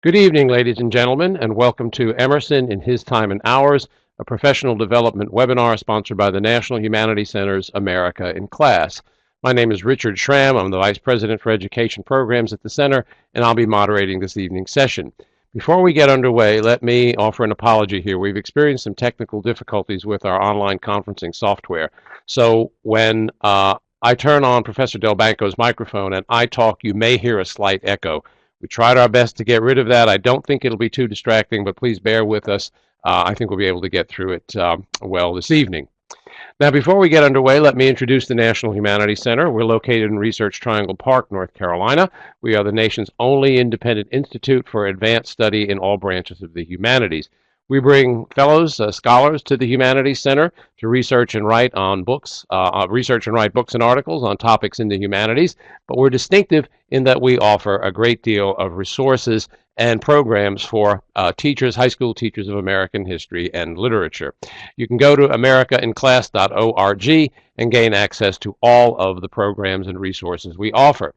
Good evening, ladies and gentlemen, and welcome to Emerson in His Time and Ours, a professional development webinar sponsored by the National Humanities Center's America in Class. My name is Richard Schramm. I'm the Vice President for Education Programs at the Center, and I'll be moderating this evening's session. Before we get underway, let me offer an apology here. We've experienced some technical difficulties with our online conferencing software. So when I turn on Professor Del Banco's microphone and I talk, you may hear a slight echo. We tried our best to get rid of that. I don't think it'll be too distracting, but please bear with us. I think we'll be able to get through it well this evening. Now, before we get underway, let me introduce the National Humanities Center. We're located in Research Triangle Park, North Carolina. We are the nation's only independent institute for advanced study in all branches of the humanities. We bring fellows, scholars to the Humanities Center to research and write books and articles on topics in the humanities, but we're distinctive in that we offer a great deal of resources and programs for teachers, high school teachers of American history and literature. You can go to americainclass.org and gain access to all of the programs and resources we offer.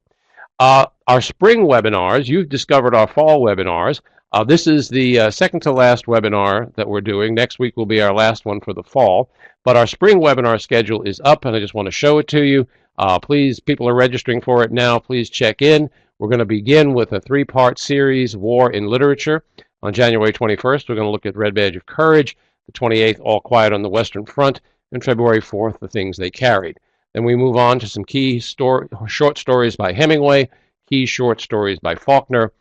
Our spring webinars, you've discovered our fall webinars. This is the second to last webinar that we're doing. Next week will be our last one for the fall. But our spring webinar schedule is up, and I just want to show it to you. Please, people are registering for it now. Please check in. We're going to begin with a three-part series, War in Literature. On January 21st, we're going to look at Red Badge of Courage. The 28th, All Quiet on the Western Front. And February 4th, The Things They Carried. Then we move on to some key short stories by Hemingway, key short stories by Faulkner,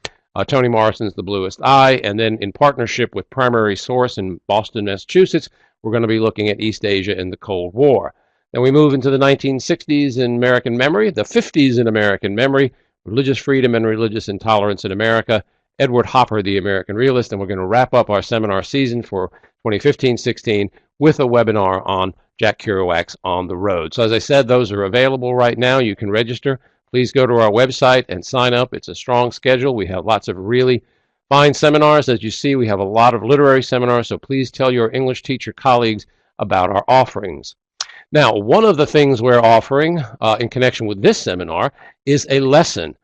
Toni Morrison's The Bluest Eye, and then in partnership with Primary Source in Boston, Massachusetts, we're going to be looking at East Asia and the Cold War. Then we move into the 1960s in American memory, the 50s in American memory, religious freedom and religious intolerance in America, Edward Hopper, the American realist, and we're going to wrap up our seminar season for 2015-16 with a webinar on Jack Kerouac's On the Road. So as I said, those are available right now. You can register. Please go to our website and sign up. It's a strong schedule. We have lots of really fine seminars. As you see, we have a lot of literary seminars, so please tell your English teacher colleagues about our offerings. Now, one of the things we're offering in connection with this seminar is a lesson,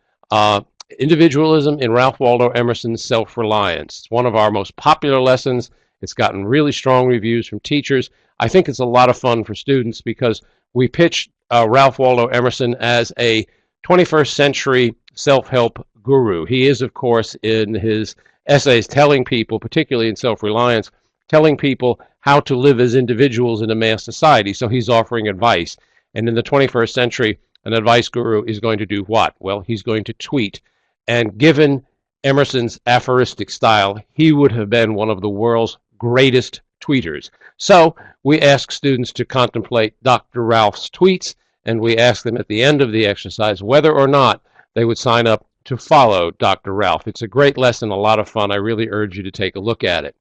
Individualism in Ralph Waldo Emerson's Self-Reliance. It's one of our most popular lessons. It's gotten really strong reviews from teachers. I think it's a lot of fun for students because we pitch Ralph Waldo Emerson as a 21st century self-help guru. He is, of course, in his essays telling people, particularly in Self-Reliance, telling people how to live as individuals in a mass society. So he's offering advice. And in the 21st century, an advice guru is going to do what? Well, he's going to tweet. And given Emerson's aphoristic style, he would have been one of the world's greatest tweeters. So we ask students to contemplate Dr. Ralph's tweets, and we ask them at the end of the exercise whether or not they would sign up to follow Dr. Ralph. It's a great lesson, a lot of fun. I really urge you to take a look at it.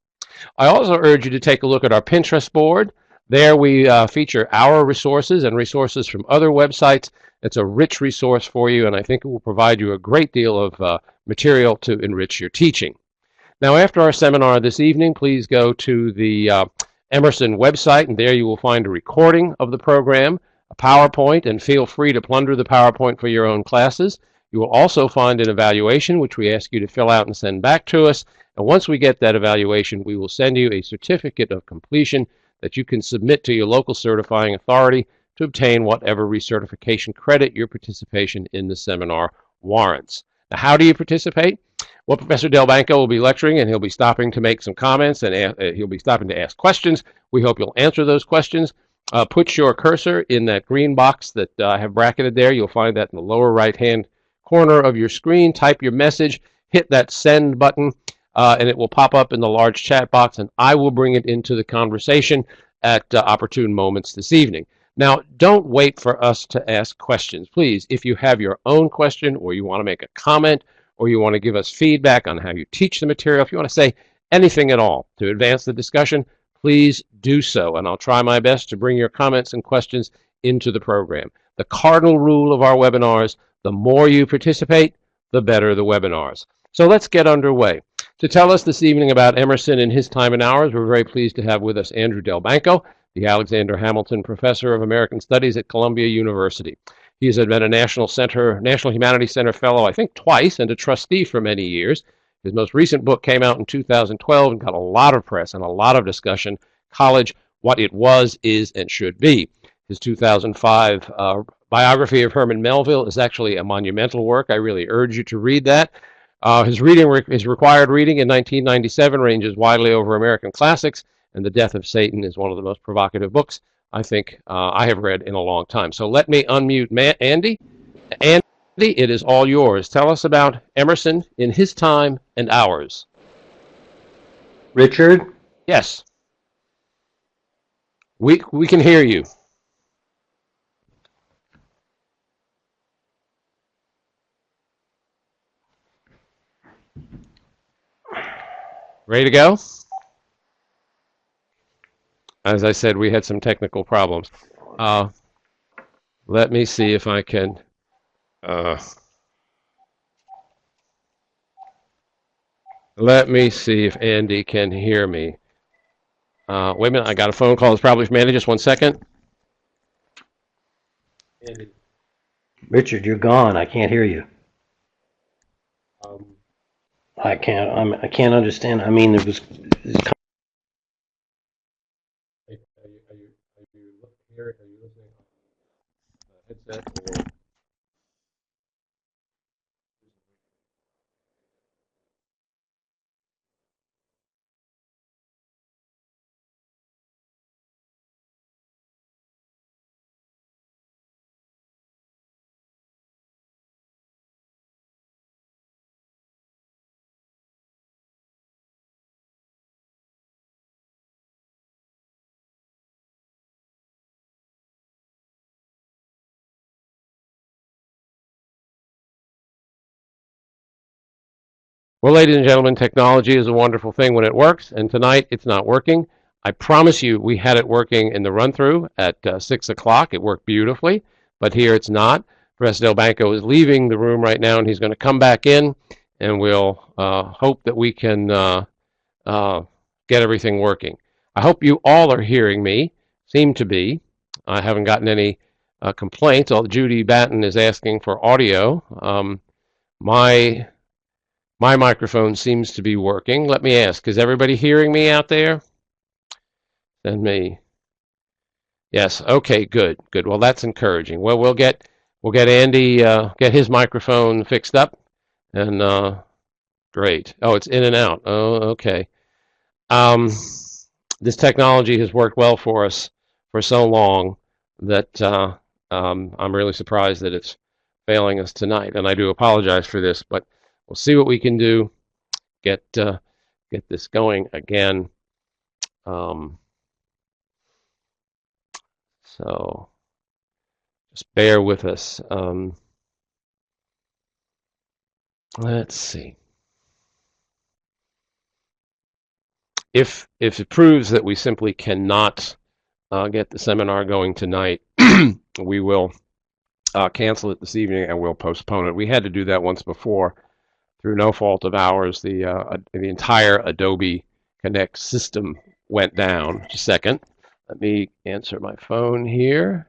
I also urge you to take a look at our Pinterest board. There we feature our resources and resources from other websites. It's a rich resource for you, and I think it will provide you a great deal of material to enrich your teaching. Now, after our seminar this evening, please go to the Emerson website, and there you will find a recording of the program, a PowerPoint, and feel free to plunder the PowerPoint for your own classes. You will also find an evaluation, which we ask you to fill out and send back to us. And once we get that evaluation, we will send you a certificate of completion that you can submit to your local certifying authority to obtain whatever recertification credit your participation in the seminar warrants. Now, how do you participate? Well, Professor Del Banco will be lecturing, and he'll be stopping to make some comments, and he'll be stopping to ask questions. We hope you'll answer those questions. Put your cursor in that green box that I have bracketed there. You'll find that in the lower right-hand corner of your screen. Type your message, hit that send button, and it will pop up in the large chat box, and I will bring it into the conversation at opportune moments this evening. Now, don't wait for us to ask questions. Please, if you have your own question or you want to make a comment or you want to give us feedback on how you teach the material, if you want to say anything at all to advance the discussion, please do so, and I'll try my best to bring your comments and questions into the program. The cardinal rule of our webinars, the more you participate, the better the webinars. So let's get underway. To tell us this evening about Emerson in His Time and Ours, we're very pleased to have with us Andrew Del Banco, the Alexander Hamilton Professor of American Studies at Columbia University. He has been a National Humanities Center Fellow, I think, twice, and a trustee for many years. His most recent book came out in 2012 and got a lot of press and a lot of discussion. College, What It Was, Is, and Should Be. His 2005 biography of Herman Melville is actually a monumental work. I really urge you to read that. His required reading in 1997 ranges widely over American classics, and The Death of Satan is one of the most provocative books I think I have read in a long time. So let me unmute Andy. Andy, it is all yours. Tell us about Emerson in his time and ours. Richard? Yes. We can hear you. Ready to go? As I said, we had some technical problems. Let me see if I can. Let me see if Andy can hear me. Wait a minute, I got a phone call. It's probably from Andy. Just 1 second. Andy. Richard, you're gone. I can't hear you. I can't understand. I mean, there was. Are you listening on headset or? Well, ladies and gentlemen, technology is a wonderful thing when it works, and tonight it's not working. I promise you we had it working in the run-through at 6 o'clock. It worked beautifully, but here it's not. Professor Del Banco is leaving the room right now, and he's going to come back in, and we'll hope that we can get everything working. I hope you all are hearing me. Seem to be. I haven't gotten any complaints. Judy Batten is asking for audio. My microphone seems to be working. Let me ask, is everybody hearing me out there? Send me. Yes, okay, good. Well, that's encouraging. Well, we'll get Andy, get his microphone fixed up, and great. Oh, it's in and out. Oh, okay. This technology has worked well for us for so long that I'm really surprised that it's failing us tonight, and I do apologize for this, but we'll see what we can do. Get this going again. So just bear with us. Let's see. If it proves that we simply cannot get the seminar going tonight, we will cancel it this evening and we'll postpone it. We had to do that once before through no fault of ours. The entire Adobe Connect system went down. Just a second. Let me answer my phone here.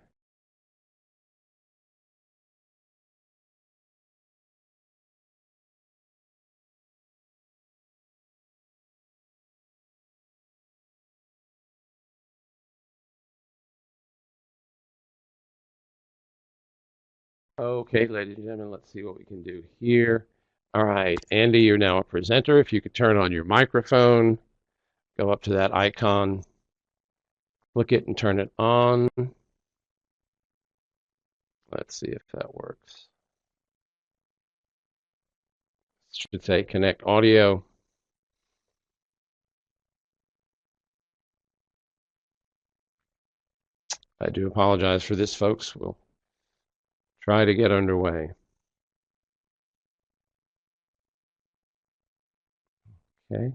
Okay, ladies and gentlemen, let's see what we can do here. All right, Andy, you're now a presenter. If you could turn on your microphone, go up to that icon, click it and turn it on. Let's see if that works. It should say connect audio. I do apologize for this, folks. We'll try to get underway. Okay.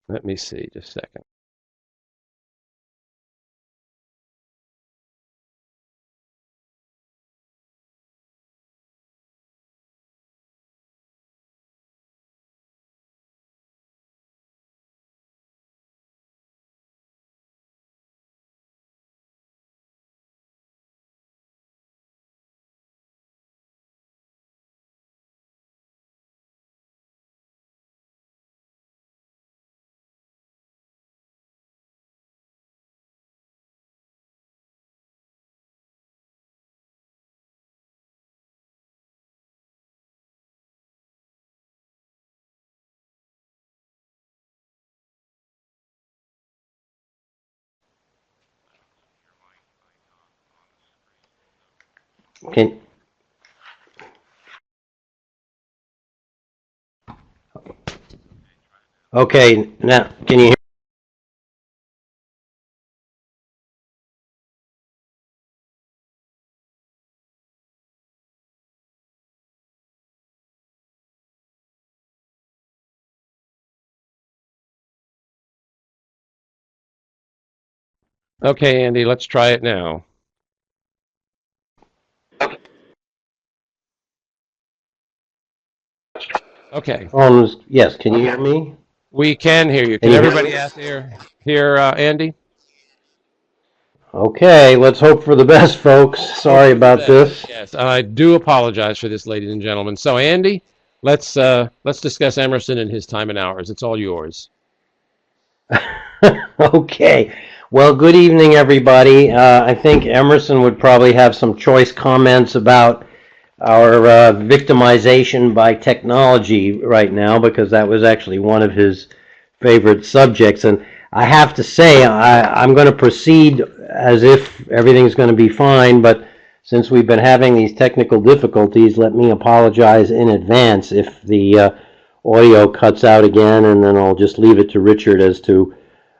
Let me see, just a second. Can, okay, now, can you hear? Okay, Andy, let's try it now. Okay, Yes, can you hear me? we can hear you. Can Can you hear everybody me? out there hear Andy? Okay, let's hope for the best, folks. Hope Sorry for the about best. this. Yes, I do apologize for this, ladies and gentlemen. So, Andy, let's discuss Emerson and his time and hours. It's all yours. Okay. Well, good evening, everybody. I think Emerson would probably have some choice comments about our victimization by technology right now, because that was actually one of his favorite subjects. And I have to say, I'm going to proceed as if everything's going to be fine, but since we've been having these technical difficulties, let me apologize in advance if the audio cuts out again, and then I'll just leave it to Richard as to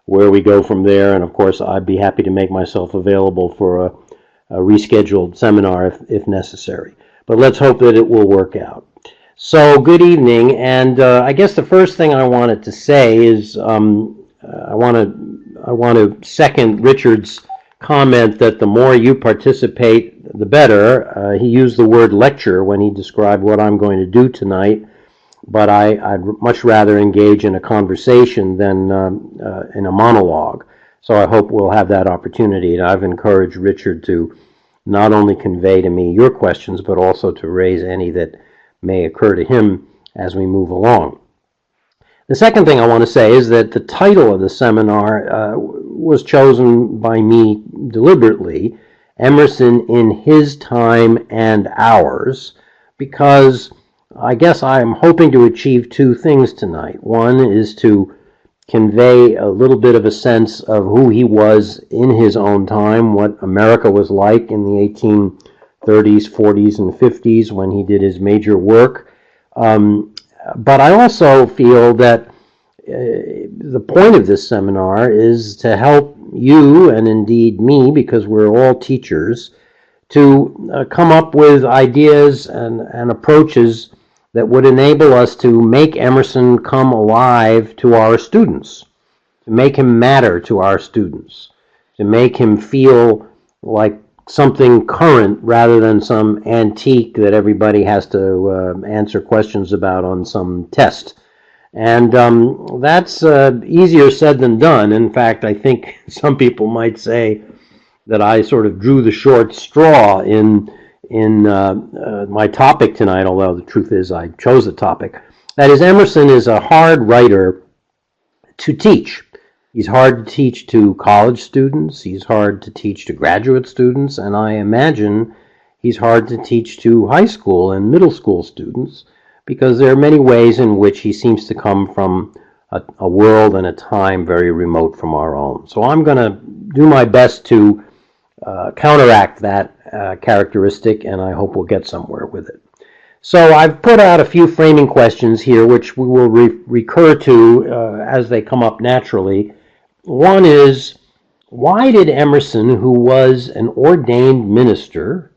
where we go from there. And of course, I'd be happy to make myself available for a rescheduled seminar if necessary. But let's hope that it will work out. So, good evening, and I guess the first thing I wanted to say is I want to second Richard's comment that the more you participate, the better. He used the word lecture when he described what I'm going to do tonight, but I'd much rather engage in a conversation than in a monologue. So I hope we'll have that opportunity, and I've encouraged Richard to not only convey to me your questions, but also to raise any that may occur to him as we move along. The second thing I want to say is that the title of the seminar was chosen by me deliberately, Emerson in His Time and Ours, because I guess I'm hoping to achieve two things tonight. One is to convey a little bit of a sense of who he was in his own time, what America was like in the 1830s, 40s, and 50s when he did his major work. But I also feel that the point of this seminar is to help you, and indeed me, because we're all teachers, to come up with ideas and approaches that would enable us to make Emerson come alive to our students, to make him matter to our students, to make him feel like something current rather than some antique that everybody has to answer questions about on some test. And that's easier said than done. In fact, I think some people might say that I sort of drew the short straw in my topic tonight, although the truth is I chose the topic. That is, Emerson is a hard writer to teach. He's hard to teach to college students, he's hard to teach to graduate students, and I imagine he's hard to teach to high school and middle school students, because there are many ways in which he seems to come from a world and a time very remote from our own. So I'm going to do my best to counteract that characteristic, and I hope we'll get somewhere with it. So I've put out a few framing questions here, which we will recur to as they come up naturally. One is, why did Emerson, who was an ordained minister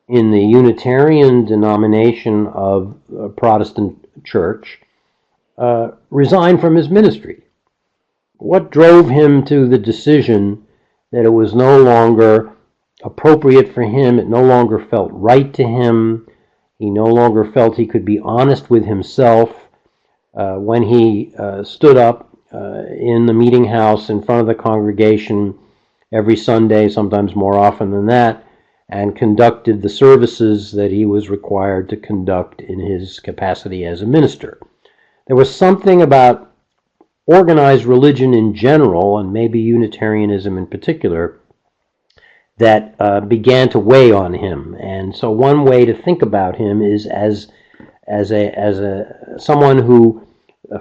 in the Unitarian denomination of a Protestant church, resign from his ministry? What drove him to the decision that it was no longer appropriate for him, it no longer felt right to him, he no longer felt he could be honest with himself when he stood up in the meeting house in front of the congregation every Sunday, sometimes more often than that, and conducted the services that he was required to conduct in his capacity as a minister? There was something about organized religion in general, and maybe Unitarianism in particular, that began to weigh on him. And so one way to think about him is as someone who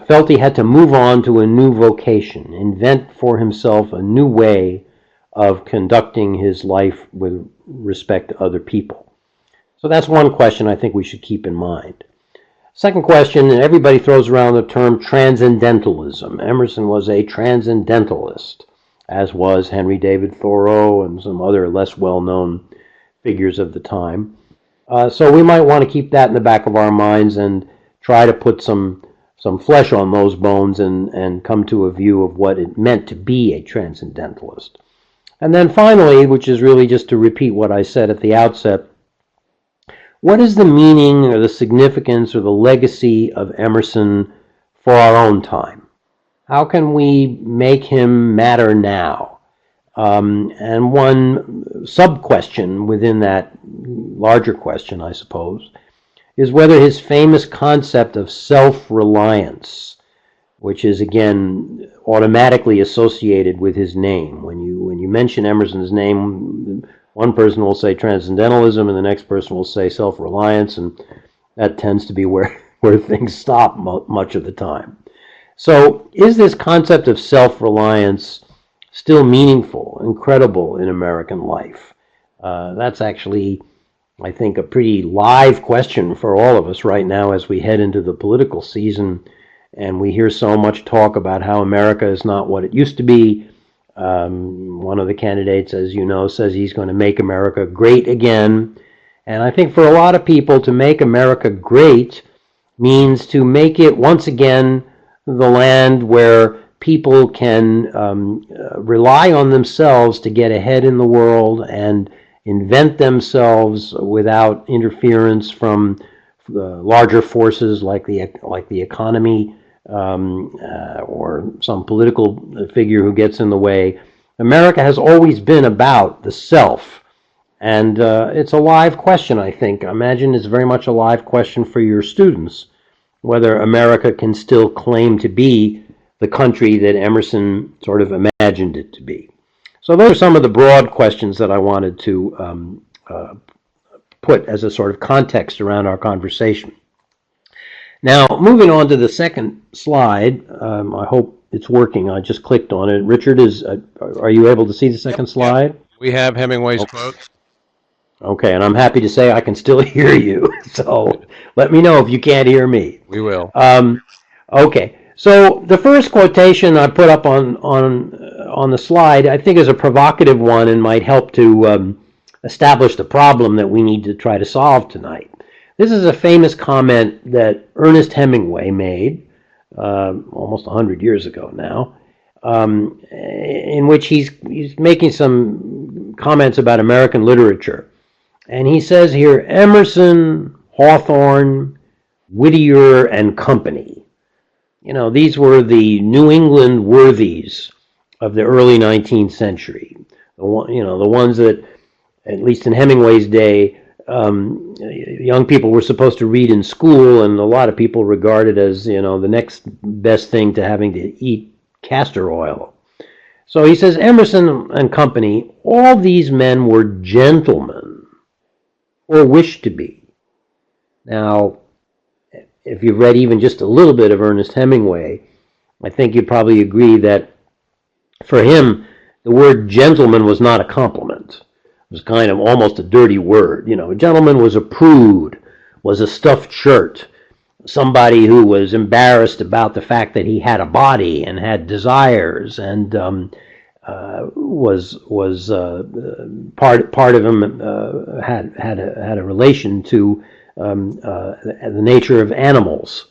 felt he had to move on to a new vocation, invent for himself a new way of conducting his life with respect to other people. So that's one question I think we should keep in mind. Second question, and everybody throws around the term transcendentalism. Emerson was a transcendentalist, as was Henry David Thoreau and some other less well-known figures of the time. So we might want to keep that in the back of our minds and try to put some flesh on those bones and come to a view of what it meant to be a transcendentalist. And then finally, which is really just to repeat what I said at the outset, what is the meaning or the significance or the legacy of Emerson for our own time? How can we make him matter now? And one sub-question within that larger question, I suppose, is whether his famous concept of self-reliance, which is again automatically associated with his name. When you mention Emerson's name, one person will say transcendentalism and the next person will say self-reliance, and that tends to be where things stop much of the time. So is this concept of self-reliance still meaningful and credible in American life? That's actually, I think, a pretty live question for all of us right now as we head into the political season, and we hear so much talk about how America is not what it used to be. One of the candidates, as you know, says he's going to make America great again. And I think for a lot of people, to make America great means to make it once again the land where people can rely on themselves to get ahead in the world and invent themselves without interference from larger forces like the economy or some political figure who gets in the way. America has always been about the self, and it's a live question, I think. I imagine it's very much a live question for your students, whether America can still claim to be the country that Emerson sort of imagined it to be. So those are some of the broad questions that I wanted to put as a sort of context around our conversation. Now, moving on to the second slide, I hope it's working. I just clicked on it. Richard, are you able to see the second slide? Yep. We have Hemingway's quote. Okay, and I'm happy to say I can still hear you. So let me know if you can't hear me. We will. Okay, so the first quotation I put up on the slide, I think, is a provocative one and might help to establish the problem that we need to try to solve tonight. This is a famous comment that Ernest Hemingway made almost 100 years ago now, in which he's making some comments about American literature. And he says here, Emerson, Hawthorne, Whittier, and company. You know, these were the New England worthies of the early 19th century. The ones that, at least in Hemingway's day, young people were supposed to read in school, and a lot of people regarded as, the next best thing to having to eat castor oil. So he says, Emerson and company, all these men were gentlemen, or wished to be. Now, if you've read even just a little bit of Ernest Hemingway, I think you'd probably agree that for him, the word gentleman was not a compliment. It was kind of almost a dirty word. A gentleman was a prude, was a stuffed shirt, somebody who was embarrassed about the fact that he had a body and had desires, and was part of him had a relation to the nature of animals.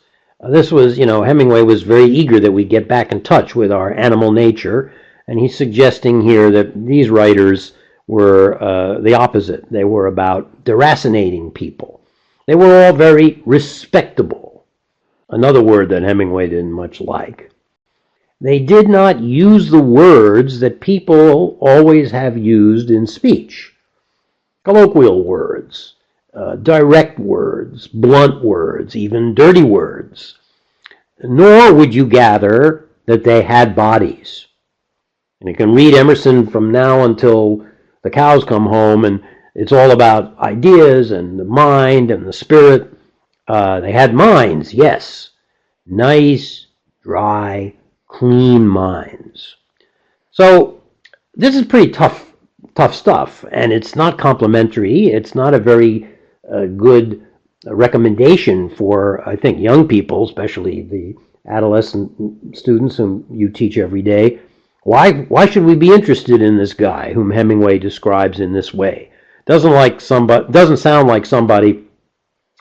This was, Hemingway was very eager that we get back in touch with our animal nature, and he's suggesting here that these writers were the opposite. They were about deracinating people. They were all very respectable, another word that Hemingway didn't much like. They did not use the words that people always have used in speech. Colloquial words, direct words, blunt words, even dirty words. Nor would you gather that they had bodies. And you can read Emerson from now until the cows come home, and it's all about ideas and the mind and the spirit. They had minds, yes. Nice, dry, clean minds. So this is pretty tough stuff, and it's not complimentary. It's not a very good recommendation for, I think, young people, especially the adolescent students whom you teach every day. Why should we be interested in this guy whom Hemingway describes in this way? Doesn't sound like somebody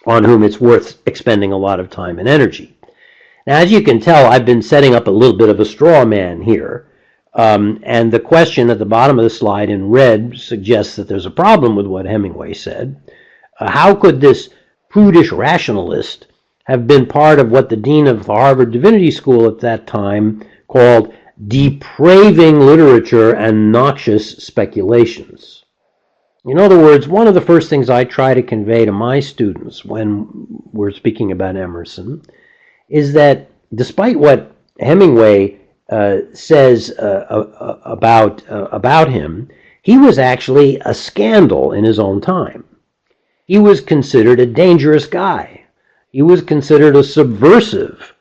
on whom it's worth expending a lot of time and energy. Now, as you can tell, I've been setting up a little bit of a straw man here. And the question at the bottom of the slide in red suggests that there's a problem with what Hemingway said. How could this prudish rationalist have been part of what the dean of the Harvard Divinity School at that time called depraving literature and noxious speculations? In other words, one of the first things I try to convey to my students when we're speaking about Emerson is that despite what Hemingway says about him, he was actually a scandal in his own time. He was considered a dangerous guy. He was considered a subversive.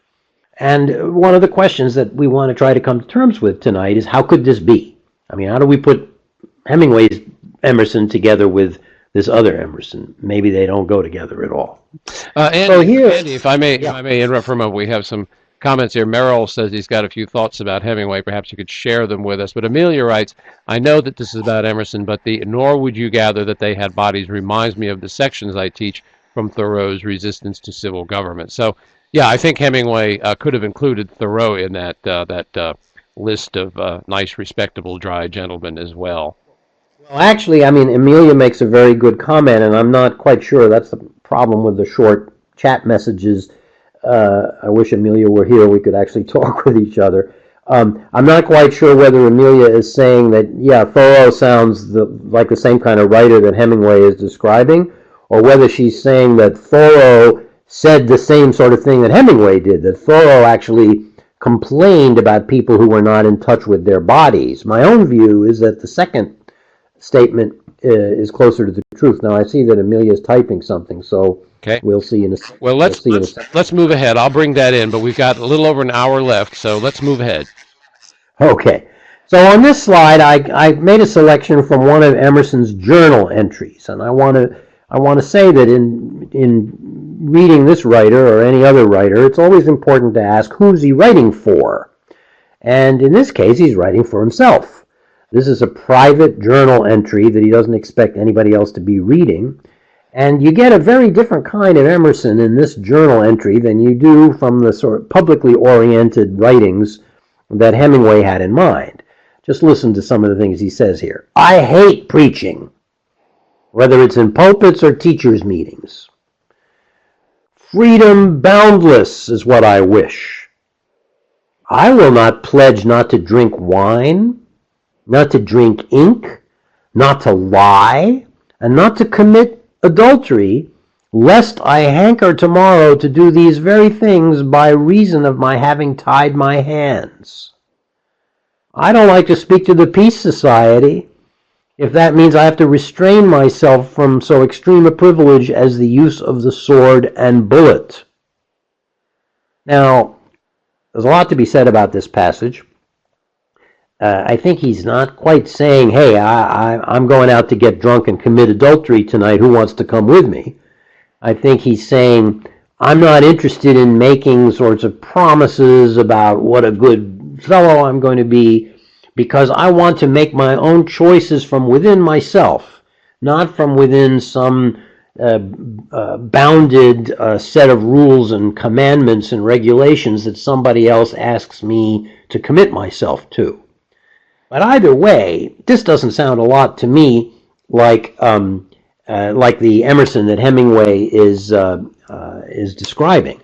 And one of the questions that we want to try to come to terms with tonight is, how could this be? I mean, how do we put Hemingway's Emerson together with this other Emerson? Maybe they don't go together at all. Andy, if I may interrupt for a moment, we have some comments here. Merrill says he's got a few thoughts about Hemingway. Perhaps you could share them with us. But Amelia writes, I know that this is about Emerson, but nor would you gather that they had bodies reminds me of the sections I teach from Thoreau's Resistance to Civil Government. So, yeah, I think Hemingway could have included Thoreau in that list of nice, respectable, dry gentlemen as well. Well, actually, I mean, Amelia makes a very good comment, and I'm not quite sure. That's the problem with the short chat messages. I wish Amelia were here. We could actually talk with each other. I'm not quite sure whether Amelia is saying that, yeah, Thoreau sounds like the same kind of writer that Hemingway is describing, or whether she's saying that Thoreau said the same sort of thing that Hemingway did, that Thoreau actually complained about people who were not in touch with their bodies. My own view is that the second statement is closer to the truth. Now, I see that Amelia is typing something, so okay. We'll see in a second. Well, let's move ahead. I'll bring that in, but we've got a little over an hour left, so let's move ahead. Okay. So on this slide, I made a selection from one of Emerson's journal entries, and I want to say that in reading this writer or any other writer, it's always important to ask, who's he writing for? And in this case, he's writing for himself. This is a private journal entry that he doesn't expect anybody else to be reading. And you get a very different kind of Emerson in this journal entry than you do from the sort of publicly oriented writings that Hemingway had in mind. Just listen to some of the things he says here. I hate preaching, whether it's in pulpits or teachers' meetings. Freedom boundless is what I wish. I will not pledge not to drink wine, not to drink ink, not to lie, and not to commit adultery, lest I hanker tomorrow to do these very things by reason of my having tied my hands. I don't like to speak to the Peace Society, if that means I have to restrain myself from so extreme a privilege as the use of the sword and bullet. Now, there's a lot to be said about this passage. I think he's not quite saying, hey, I'm going out to get drunk and commit adultery tonight. Who wants to come with me? I think he's saying, I'm not interested in making sorts of promises about what a good fellow I'm going to be, because I want to make my own choices from within myself, not from within some bounded set of rules and commandments and regulations that somebody else asks me to commit myself to. But either way, this doesn't sound a lot to me like the Emerson that Hemingway is describing.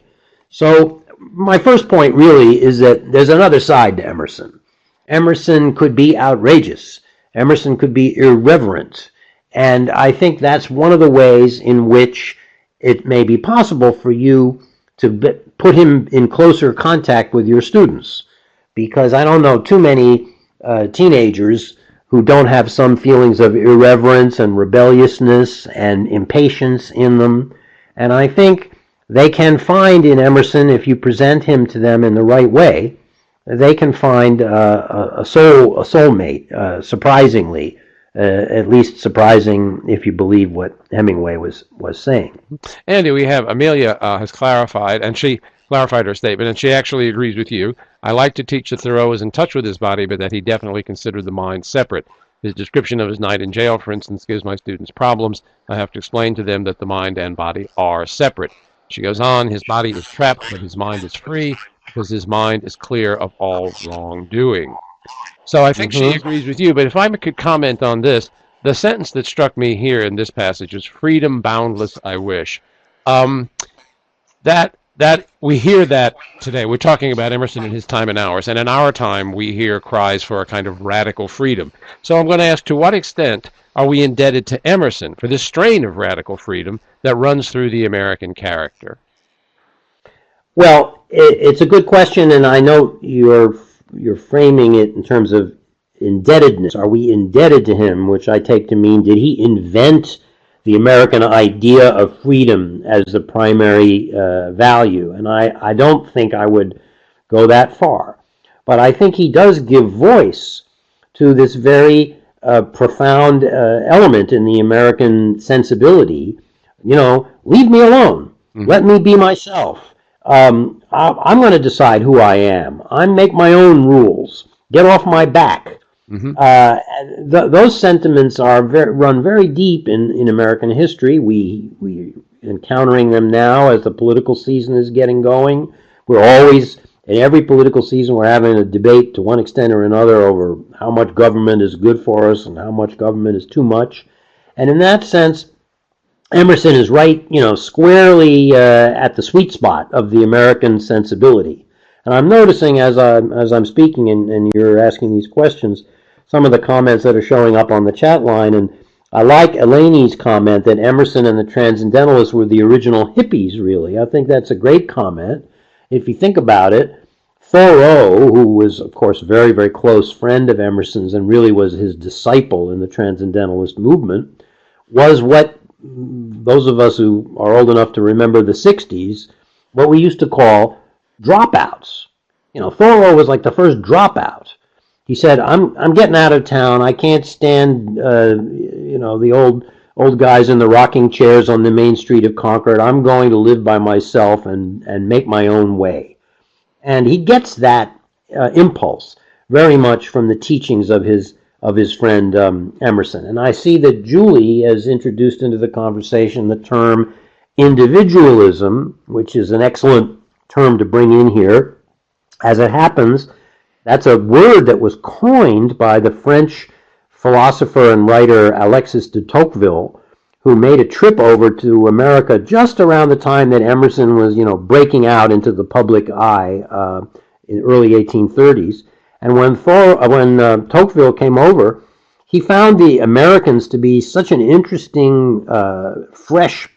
So my first point really is that there's another side to Emerson. Emerson could be outrageous. Emerson could be irreverent. And I think that's one of the ways in which it may be possible for you to put him in closer contact with your students. Because I don't know too many teenagers who don't have some feelings of irreverence and rebelliousness and impatience in them. And I think they can find in Emerson, if you present him to them in the right way, they can find a soulmate, surprisingly, at least surprising if you believe what Hemingway was saying. Andy, we have Amelia has clarified, and she clarified her statement, and she actually agrees with you. I like to teach that Thoreau was in touch with his body, but that he definitely considered the mind separate. His description of his night in jail, for instance, gives my students problems. I have to explain to them that the mind and body are separate. She goes on, his body is trapped, but his mind is free, because his mind is clear of all wrongdoing. So I think she agrees with you, but if I could comment on this, the sentence that struck me here in this passage is freedom boundless I wish. That we hear that today. We're talking about Emerson in his time and ours, and in our time we hear cries for a kind of radical freedom. So I'm going to ask, to what extent are we indebted to Emerson for this strain of radical freedom that runs through the American character? Well, it's a good question, and I know you're framing it in terms of indebtedness. Are we indebted to him, which I take to mean, did he invent the American idea of freedom as the primary value? And I don't think I would go that far. But I think he does give voice to this very profound element in the American sensibility. You know, leave me alone. Let me be myself. I'm going to decide who I am. I make my own rules. Get off my back. Those sentiments are run very deep in American history. We encountering them now as the political season is getting going. We're always, in every political season, we're having a debate to one extent or another over how much government is good for us and how much government is too much. And in that sense, Emerson is right, squarely at the sweet spot of the American sensibility. And I'm noticing as I'm speaking and you're asking these questions, some of the comments that are showing up on the chat line. And I like Elaine's comment that Emerson and the Transcendentalists were the original hippies, really. I think that's a great comment. If you think about it, Thoreau, who was, of course, a very, very close friend of Emerson's and really was his disciple in the Transcendentalist movement, was what those of us who are old enough to remember the 60s, what we used to call dropouts. Thoreau was like the first dropout. He said, I'm getting out of town. I can't stand, the old guys in the rocking chairs on the main street of Concord. I'm going to live by myself and make my own way. And he gets that impulse very much from the teachings of his friend Emerson. And I see that Julie has introduced into the conversation the term individualism, which is an excellent term to bring in here. As it happens, that's a word that was coined by the French philosopher and writer Alexis de Tocqueville, who made a trip over to America just around the time that Emerson was, breaking out into the public eye in early 1830s. And when Tocqueville came over, he found the Americans to be such an interesting, fresh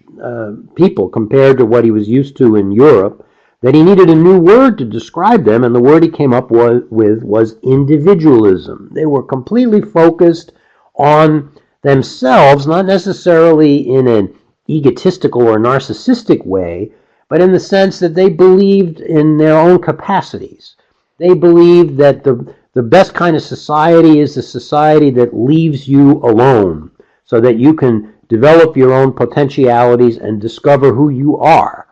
people compared to what he was used to in Europe, that he needed a new word to describe them, and the word he came up with was individualism. They were completely focused on themselves, not necessarily in an egotistical or narcissistic way, but in the sense that they believed in their own capacities. They believed that the best kind of society is a society that leaves you alone so that you can develop your own potentialities and discover who you are.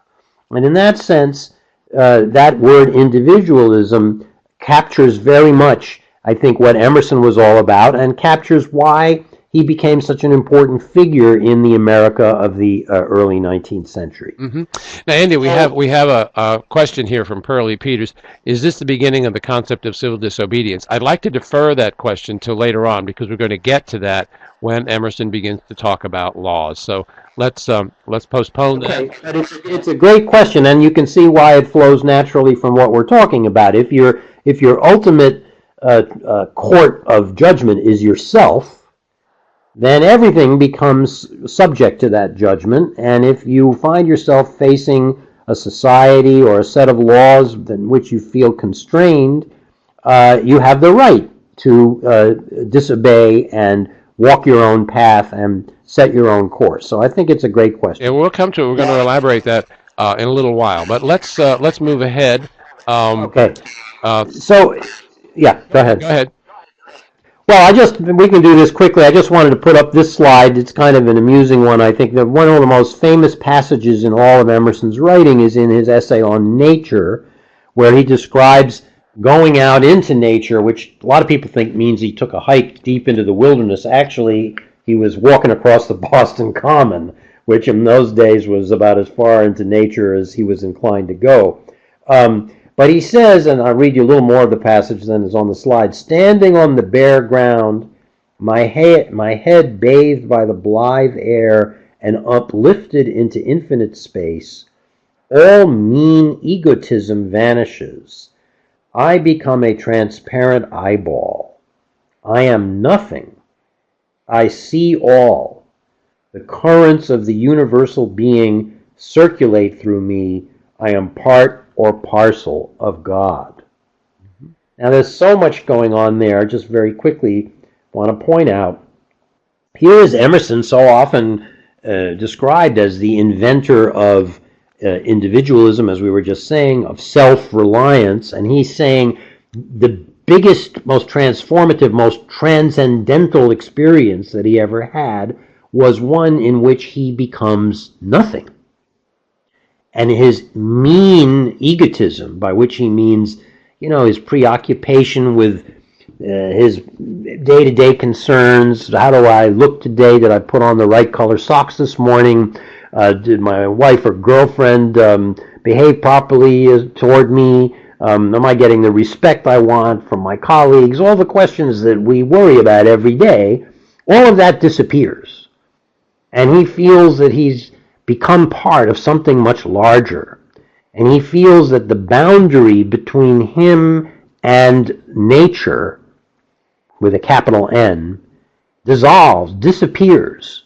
And in that sense, that word individualism captures very much, I think, what Emerson was all about and captures why he became such an important figure in the America of the early 19th century. Now, Andy, we have a question here from Pearlie Peters. Is this the beginning of the concept of civil disobedience? I'd like to defer that question to later on because we're going to get to that when Emerson begins to talk about laws. So let's postpone that. Okay, but it's a great question, and you can see why it flows naturally from what we're talking about. If your ultimate court of judgment is yourself, then everything becomes subject to that judgment. And if you find yourself facing a society or a set of laws in which you feel constrained, you have the right to disobey and walk your own path and set your own course. So I think it's a great question. Yeah, we'll come to it. We're going to elaborate that in a little while. But let's move ahead. Okay. So, yeah, go ahead. Go ahead. Well, we can do this quickly. I just wanted to put up this slide. It's kind of an amusing one. I think that one of the most famous passages in all of Emerson's writing is in his essay on nature, where he describes going out into nature, which a lot of people think means he took a hike deep into the wilderness. Actually, he was walking across the Boston Common, which in those days was about as far into nature as he was inclined to go. But he says, and I'll read you a little more of the passage than is on the slide, standing on the bare ground, my head bathed by the blithe air and uplifted into infinite space, all mean egotism vanishes. I become a transparent eyeball. I am nothing. I see all. The currents of the universal being circulate through me. I am part or parcel of God. Now there's so much going on there. Just very quickly want to point out, here is Emerson, so often described as the inventor of individualism, as we were just saying, of self-reliance, and he's saying the biggest, most transformative, most transcendental experience that he ever had was one in which he becomes nothing. And his mean egotism, by which he means, his preoccupation with his day-to-day concerns. How do I look today? Did I put on the right color socks this morning? Did my wife or girlfriend behave properly toward me? Am I getting the respect I want from my colleagues? All the questions that we worry about every day, all of that disappears. And he feels that he's become part of something much larger. And he feels that the boundary between him and nature, with a capital N, dissolves, disappears.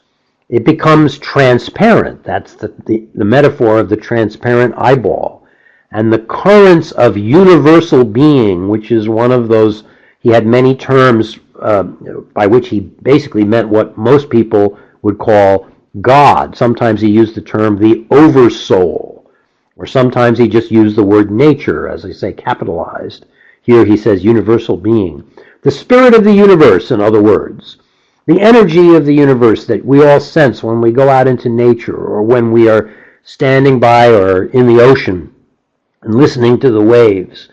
It becomes transparent. That's the metaphor of the transparent eyeball. And the currents of universal being, which is one of those, he had many terms by which he basically meant what most people would call God. Sometimes he used the term the oversoul, or sometimes he just used the word nature, as I say, capitalized. Here he says universal being. The spirit of the universe, in other words. The energy of the universe that we all sense when we go out into nature, or when we are standing by or in the ocean and listening to the waves.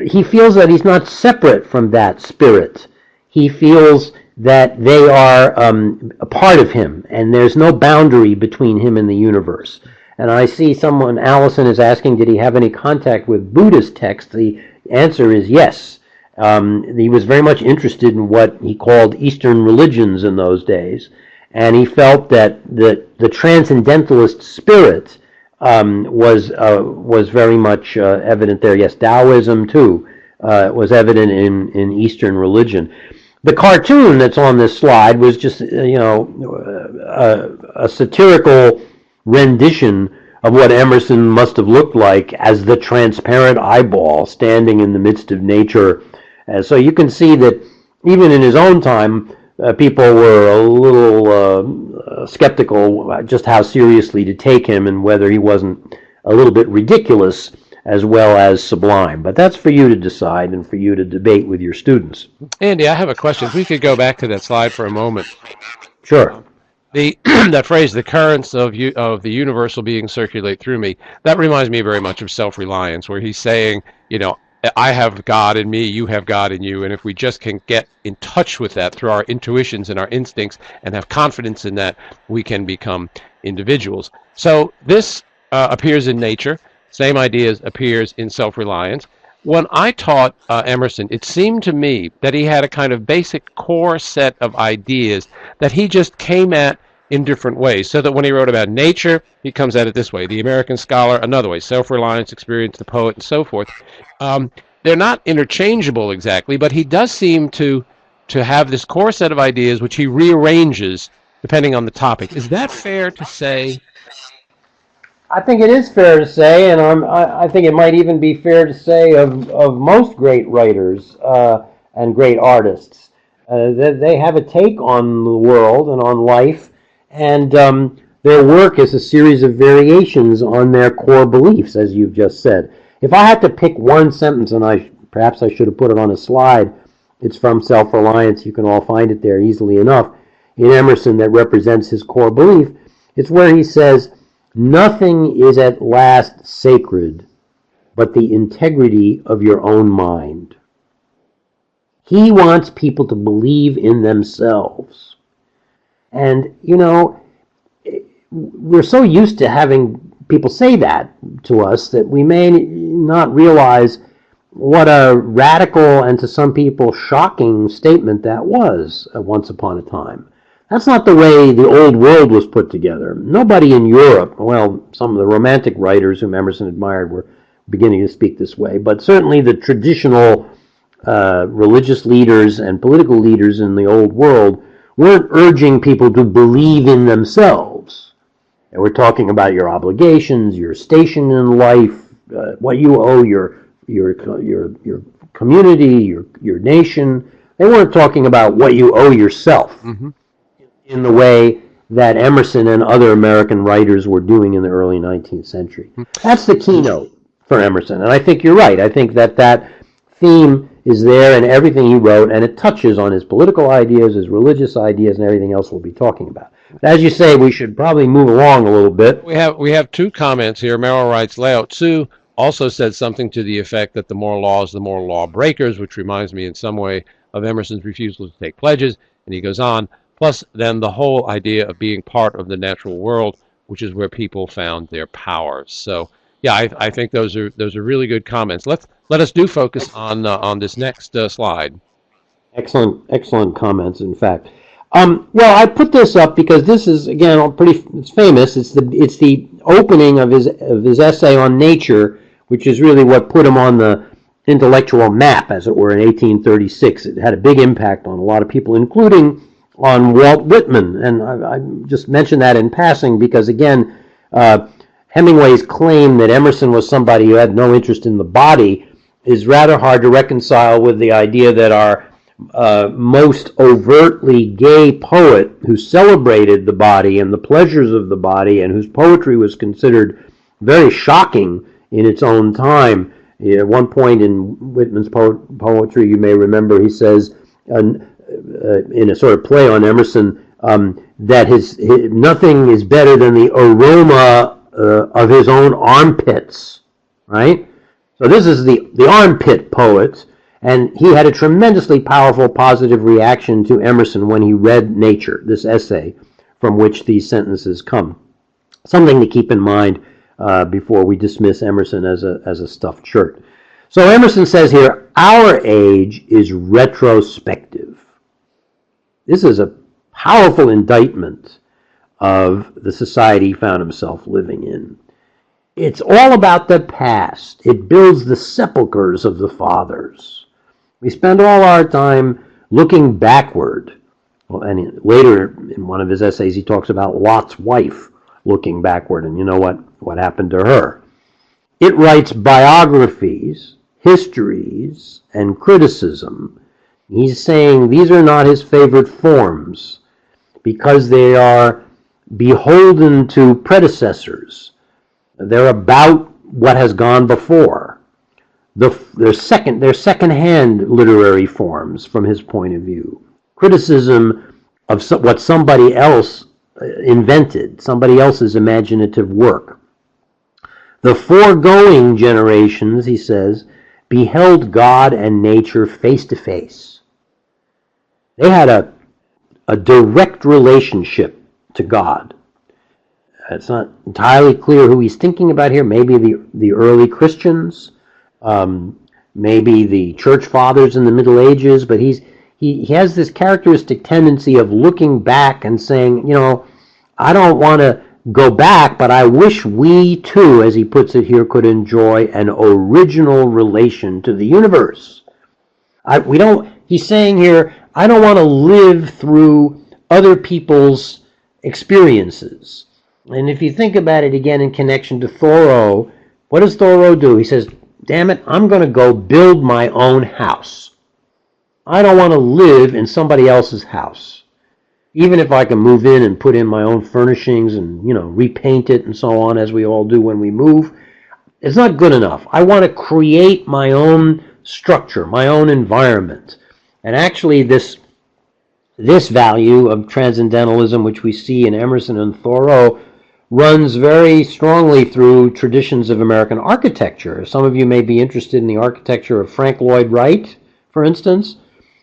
He feels that he's not separate from that spirit. He feels that they are a part of him, and there's no boundary between him and the universe. And I see someone, Allison, is asking, did he have any contact with Buddhist texts? The answer is yes. He was very much interested in what he called Eastern religions in those days, and he felt that the transcendentalist spirit was very much evident there. Yes, Taoism too was evident in Eastern religion. The cartoon that's on this slide was just, a satirical rendition of what Emerson must have looked like as the transparent eyeball standing in the midst of nature. So you can see that even in his own time, people were a little skeptical just how seriously to take him and whether he wasn't a little bit ridiculous as well as sublime. But that's for you to decide and for you to debate with your students. Andy, I have a question. If we could go back to that slide for a moment. Sure. That phrase, the currents of the universal being circulate through me, that reminds me very much of self-reliance, where he's saying, I have God in me, you have God in you, and if we just can get in touch with that through our intuitions and our instincts and have confidence in that, we can become individuals. So this appears in nature. Same ideas appears in self-reliance. When I taught Emerson, it seemed to me that he had a kind of basic core set of ideas that he just came at in different ways, so that when he wrote about nature, he comes at it this way, the American scholar another way, self-reliance, experience, the poet, and so forth. They're not interchangeable exactly, but he does seem to have this core set of ideas which he rearranges depending on the topic. Is that fair to say? I think it is fair to say, and I think it might even be fair to say of most great writers and great artists. They have a take on the world and on life, and their work is a series of variations on their core beliefs, as you've just said. If I had to pick one sentence, and perhaps I should have put it on a slide, It's from Self-Reliance. You can all find it there easily enough. In Emerson, that represents his core belief. It's where he says, nothing is at last sacred but the integrity of your own mind. He wants people to believe in themselves. And, we're so used to having people say that to us that we may not realize what a radical and to some people shocking statement that was once upon a time. That's not the way the old world was put together. Nobody in Europe, well, some of the romantic writers whom Emerson admired were beginning to speak this way, but certainly the traditional religious leaders and political leaders in the old world weren't urging people to believe in themselves. They were talking about your obligations, your station in life, what you owe your community, your nation. They weren't talking about what you owe yourself in the way that Emerson and other American writers were doing in the early 19th century. That's the keynote for Emerson, and I think you're right. I think that theme is there in everything he wrote, and it touches on his political ideas, his religious ideas, and everything else we'll be talking about. As you say, we should probably move along a little bit. We have two comments here. Merrill writes, Lao Tzu also said something to the effect that the more laws, the more lawbreakers, which reminds me in some way of Emerson's refusal to take pledges. And he goes on, plus then the whole idea of being part of the natural world, which is where people found their powers. So yeah, I think those are really good comments. Let us focus on this next slide. Excellent comments, in fact. Well, I put this up because this is, again, it's famous. It's the opening of his essay on nature, which is really what put him on the intellectual map, as it were, in 1836. It had a big impact on a lot of people, including on Walt Whitman. And I just mentioned that in passing because, again, Hemingway's claim that Emerson was somebody who had no interest in the body is rather hard to reconcile with the idea that our most overtly gay poet who celebrated the body and the pleasures of the body and whose poetry was considered very shocking in its own time. At one point in Whitman's poetry, you may remember, he says, in a sort of play on Emerson, that his nothing is better than the aroma of his own armpits, right? So this is the armpit poet. And he had a tremendously powerful positive reaction to Emerson when he read Nature, this essay from which these sentences come. Something to keep in mind before we dismiss Emerson as a stuffed shirt. So Emerson says here, our age is retrospective. This is a powerful indictment of the society he found himself living in. It's all about the past. It builds the sepulchers of the fathers. We spend all our time looking backward. Well, and later in one of his essays, he talks about Lot's wife looking backward, and you know what happened to her. It writes biographies, histories, and criticism. He's saying these are not his favorite forms because they are beholden to predecessors. They're about what has gone before. They're second-hand literary forms from his point of view. Criticism of what somebody else invented, somebody else's imaginative work. The foregoing generations, he says, beheld God and nature face to face. They had a direct relationship to God. It's not entirely clear who he's thinking about here. Maybe the early Christians, maybe the church fathers in the Middle Ages, but he has this characteristic tendency of looking back and saying, I don't want to go back, but I wish we too, as he puts it here, could enjoy an original relation to the universe. He's saying here, I don't want to live through other people's experiences. And if you think about it again in connection to Thoreau, what does Thoreau do? He says, damn it, I'm going to go build my own house. I don't want to live in somebody else's house. Even if I can move in and put in my own furnishings and, repaint it and so on, as we all do when we move, it's not good enough. I want to create my own structure, my own environment. And actually, this value of transcendentalism, which we see in Emerson and Thoreau, runs very strongly through traditions of American architecture. Some of you may be interested in the architecture of Frank Lloyd Wright, for instance,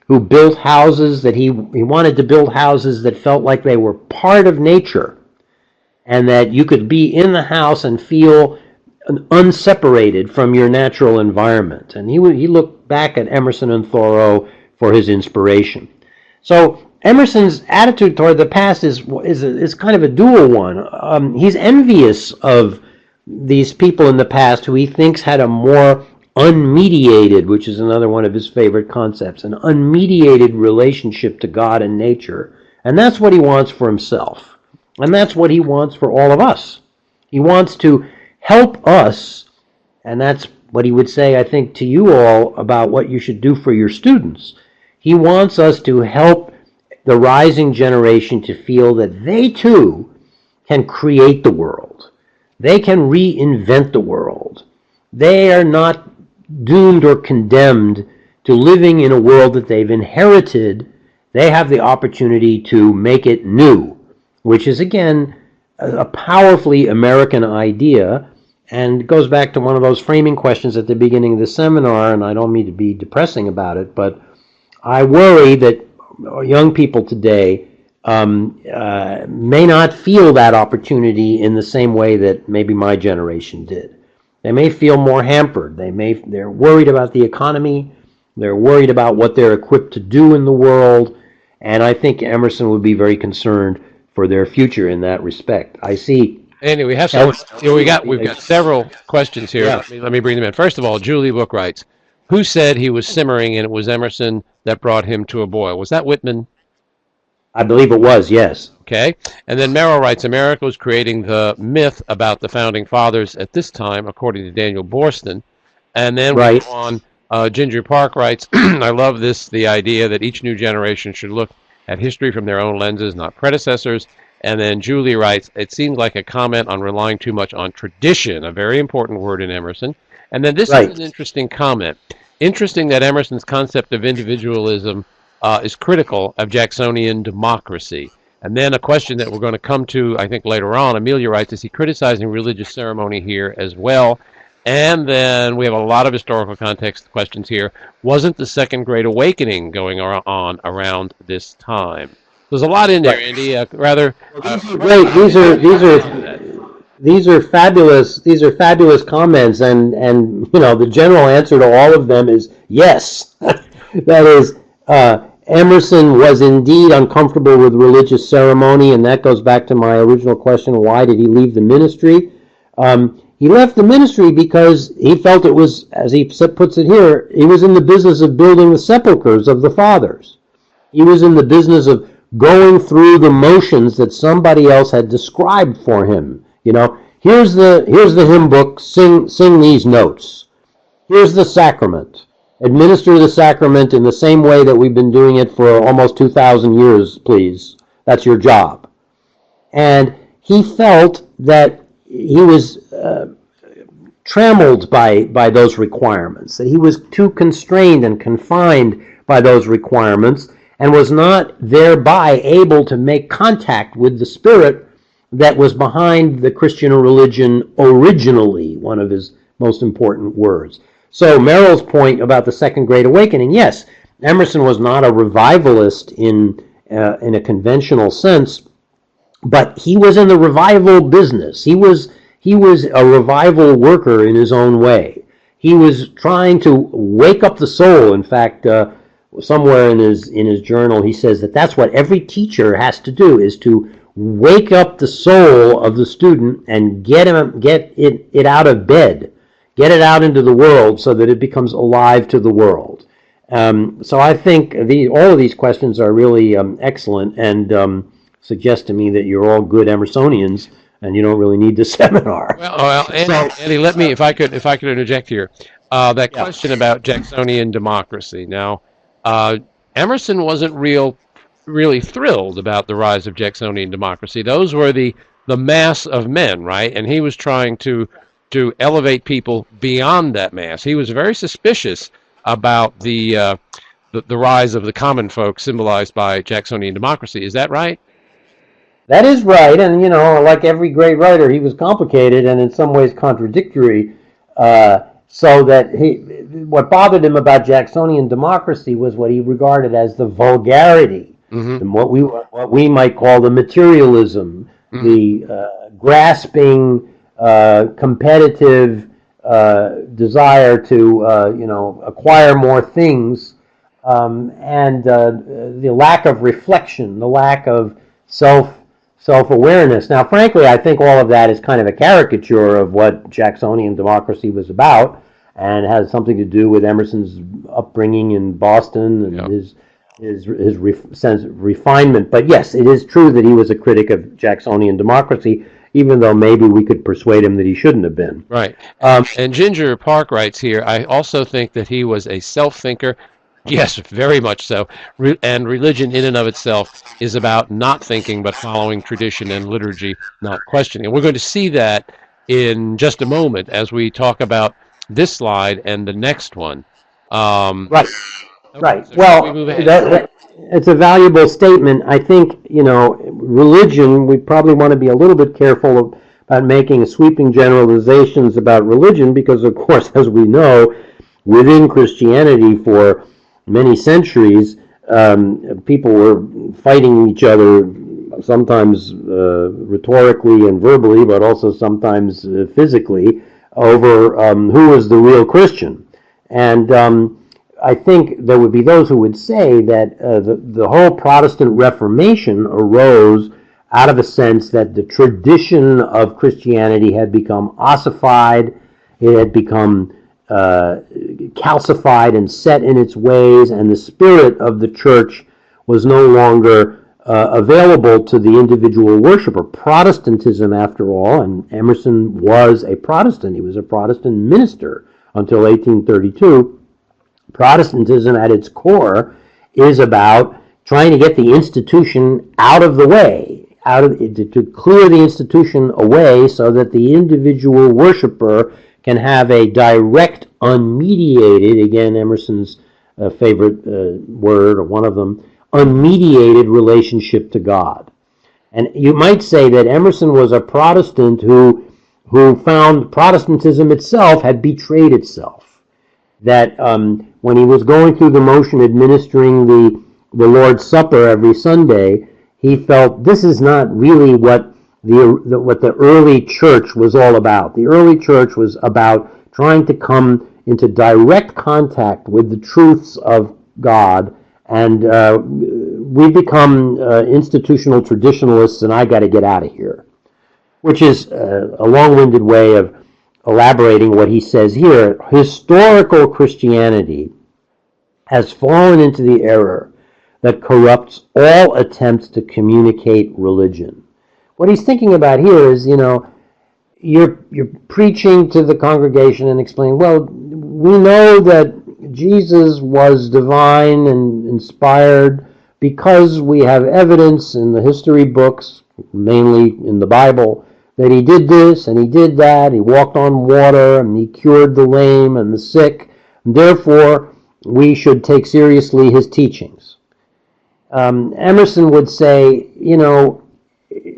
who built houses that he wanted to build houses that felt like they were part of nature, and that you could be in the house and feel unseparated from your natural environment. And he looked back at Emerson and Thoreau for his inspiration. So Emerson's attitude toward the past is kind of a dual one. He's envious of these people in the past who he thinks had a more unmediated, which is another one of his favorite concepts, an unmediated relationship to God and nature. And that's what he wants for himself. And that's what he wants for all of us. He wants to help us, and that's what he would say, I think, to you all about what you should do for your students. He wants us to help the rising generation to feel that they too can create the world. They can reinvent the world. They are not doomed or condemned to living in a world that they've inherited. They have the opportunity to make it new, which is, again, a powerfully American idea, and goes back to one of those framing questions at the beginning of the seminar, and I don't mean to be depressing about it, but I worry that young people today may not feel that opportunity in the same way that maybe my generation did. They may feel more hampered. They're worried about the economy. They're worried about what they're equipped to do in the world. And I think Emerson would be very concerned for their future in that respect. I see. Anyway, we have some. We've got several questions here. Yeah. Let me bring them in. First of all, Julie Book writes, "Who said he was simmering and it was Emerson that brought him to a boil? Was that Whitman?" I believe it was, yes. Okay. And then Merrill writes, America was creating the myth about the founding fathers at this time, according to Daniel Boorstin. And then we go on, Ginger Park writes, I love the idea that each new generation should look at history from their own lenses, not predecessors. And then Julie writes, it seems like a comment on relying too much on tradition, a very important word in Emerson. And then this is an interesting comment. Interesting that Emerson's concept of individualism is critical of Jacksonian democracy. And then a question that we're going to come to, I think, later on, Amelia writes, is he criticizing religious ceremony here as well? And then we have a lot of historical context questions here. Wasn't the Second Great Awakening going on around this time? There's a lot in there, Andy. These are fabulous. These are fabulous comments, and the general answer to all of them is yes. That is, Emerson was indeed uncomfortable with religious ceremony, and that goes back to my original question: why did he leave the ministry? He left the ministry because he felt it was, as he puts it here, he was in the business of building the sepulchres of the fathers. He was in the business of going through the motions that somebody else had described for him. Here's the hymn book, sing these notes. Here's the sacrament. Administer the sacrament in the same way that we've been doing it for almost 2,000 years, please. That's your job. And he felt that he was trammeled by those requirements, that he was too constrained and confined by those requirements, and was not thereby able to make contact with the spirit that was behind the Christian religion originally, one of his most important words. So Merrill's point about the Second Great Awakening, yes, Emerson was not a revivalist in a conventional sense, but he was in the revival business. He was a revival worker in his own way. He was trying to wake up the soul. In fact, somewhere in his journal, he says that that's what every teacher has to do, is to wake up the soul of the student and get it out of bed, get it out into the world so that it becomes alive to the world. So I think all of these questions are really excellent and suggest to me that you're all good Emersonians and you don't really need the seminar. Well, Andy, let me, if I could interject here, that question about Jacksonian democracy. Now, Emerson wasn't really thrilled about the rise of Jacksonian democracy. Those were the mass of men, right? And he was trying to elevate people beyond that mass. He was very suspicious about the the rise of the common folk symbolized by Jacksonian democracy. Is that right? That is right, and like every great writer, he was complicated and in some ways contradictory. So that what bothered him about Jacksonian democracy was what he regarded as the vulgarity, and what we might call the materialism, the grasping, competitive desire to acquire more things, and the lack of reflection, the lack of self-awareness. Now, frankly, I think all of that is kind of a caricature of what Jacksonian democracy was about, and has something to do with Emerson's upbringing in Boston and his sense of refinement. But yes, it is true that he was a critic of Jacksonian democracy, even though maybe we could persuade him that he shouldn't have been. Right. And Ginger Park writes here, I also think that he was a self-thinker. Yes, very much so. And religion in and of itself is about not thinking, but following tradition and liturgy, not questioning. And we're going to see that in just a moment as we talk about this slide and the next one. Right. Okay, Right. so Well, it's a valuable statement. I think, religion, we probably want to be a little bit careful about making sweeping generalizations about religion because, of course, as we know, within Christianity for many centuries, people were fighting each other, sometimes rhetorically and verbally, but also sometimes physically, over who was the real Christian. And I think there would be those who would say that the whole Protestant Reformation arose out of a sense that the tradition of Christianity had become ossified, it had become calcified and set in its ways, and the spirit of the church was no longer available to the individual worshiper. Protestantism, after all, and Emerson was a Protestant, he was a Protestant minister until 1832. Protestantism at its core is about trying to get the institution out of the way, to clear the institution away so that the individual worshiper can have a direct, unmediated, again, Emerson's favorite word, or one of them, unmediated relationship to God. And you might say that Emerson was a Protestant who found Protestantism itself had betrayed itself. That when he was going through the motion administering the Lord's Supper every Sunday, he felt this is not really what the early church was all about. The early church was about trying to come into direct contact with the truths of God, and we become institutional traditionalists, and I got to get out of here, which is a long-winded way of elaborating what he says here. Historical Christianity has fallen into the error that corrupts all attempts to communicate religion. What he's thinking about here is, you're preaching to the congregation and explaining, well, we know that Jesus was divine and inspired because we have evidence in the history books, mainly in the Bible, that he did this and he did that, he walked on water and he cured the lame and the sick, and therefore we should take seriously his teachings. Emerson would say,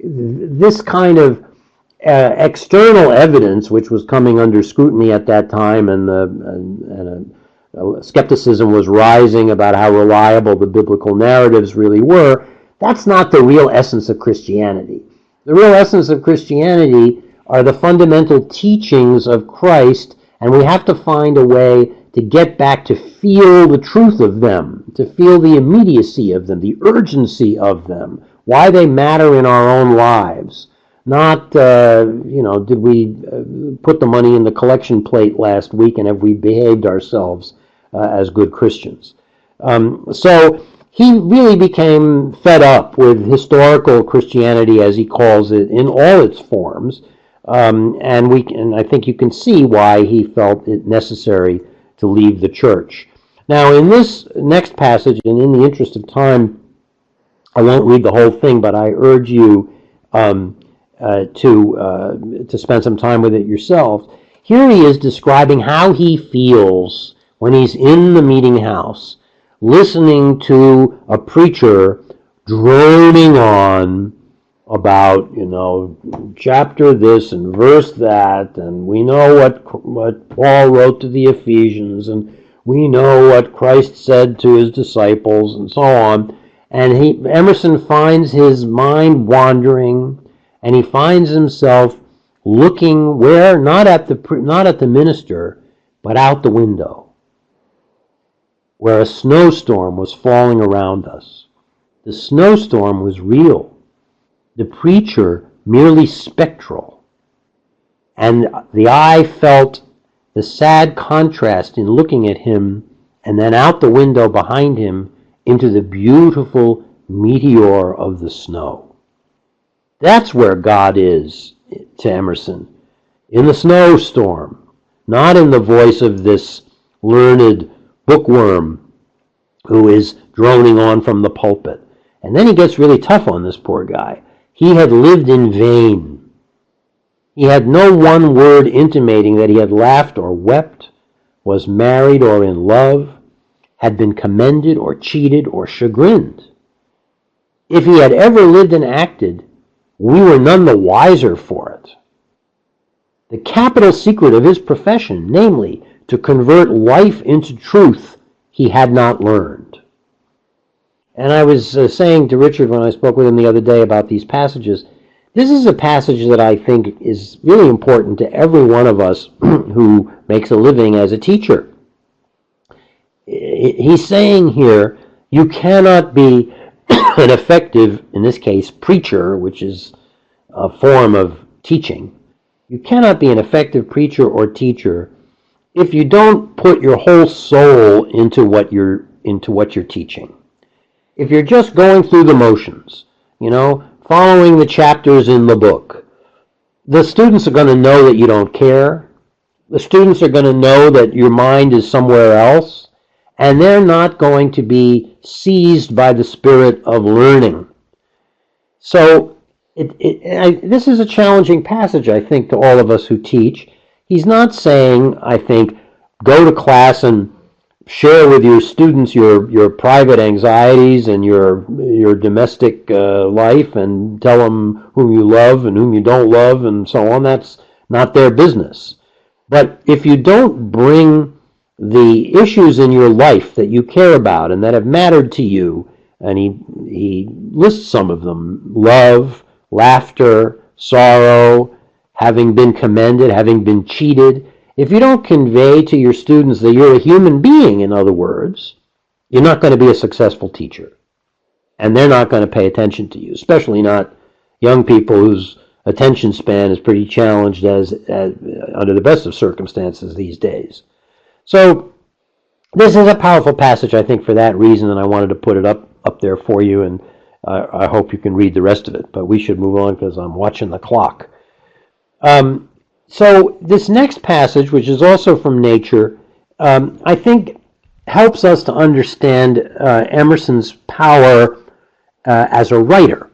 this kind of external evidence, which was coming under scrutiny at that time, and skepticism was rising about how reliable the biblical narratives really were, that's not the real essence of Christianity. The real essence of Christianity are the fundamental teachings of Christ, and we have to find a way to get back to feel the truth of them, to feel the immediacy of them, the urgency of them, why they matter in our own lives. Not, did we put the money in the collection plate last week and have we behaved ourselves as good Christians. So he really became fed up with historical Christianity, as he calls it, in all its forms, and I think you can see why he felt it necessary to leave the church. Now, in this next passage, and in the interest of time, I won't read the whole thing, but I urge you to spend some time with it yourself. Here he is describing how he feels when he's in the meeting house listening to a preacher droning on about, chapter this and verse that, and we know what Paul wrote to the Ephesians, and we know what Christ said to his disciples, and so on. And Emerson finds his mind wandering, and he finds himself looking where, not at the minister, but out the window, where a snowstorm was falling around us. The snowstorm was real. The preacher merely spectral. And the eye felt the sad contrast in looking at him and then out the window behind him into the beautiful meteor of the snow. That's where God is to Emerson, in the snowstorm, not in the voice of this learned bookworm who is droning on from the pulpit. And then he gets really tough on this poor guy. He had lived in vain. He had no one word intimating that he had laughed or wept, was married or in love, had been commended or cheated or chagrined. If he had ever lived and acted, we were none the wiser for it. The capital secret of his profession, namely, to convert life into truth, he had not learned. And I was saying to Richard when I spoke with him the other day about these passages, this is a passage that I think is really important to every one of us who makes a living as a teacher. He's saying here, you cannot be an effective, in this case, preacher, which is a form of teaching. You cannot be an effective preacher or teacher if you don't put your whole soul into what you're teaching. If you're just going through the motions, following the chapters in the book, the students are going to know that you don't care. The students are going to know that your mind is somewhere else, and they're not going to be seized by the spirit of learning. So this is a challenging passage, I think, to all of us who teach. He's not saying, I think, go to class and share with your students your private anxieties and your domestic life and tell them whom you love and whom you don't love and so on. That's not their business. But if you don't bring the issues in your life that you care about and that have mattered to you, and he lists some of them: love, laughter, sorrow, having been commended, having been cheated. If you don't convey to your students that you're a human being, in other words, you're not going to be a successful teacher. And they're not going to pay attention to you, especially not young people whose attention span is pretty challenged as under the best of circumstances these days. So this is a powerful passage, I think, for that reason, and I wanted to put it up there for you, and I hope you can read the rest of it. But we should move on because I'm watching the clock. So this next passage, which is also from Nature, I think helps us to understand Emerson's power as a writer.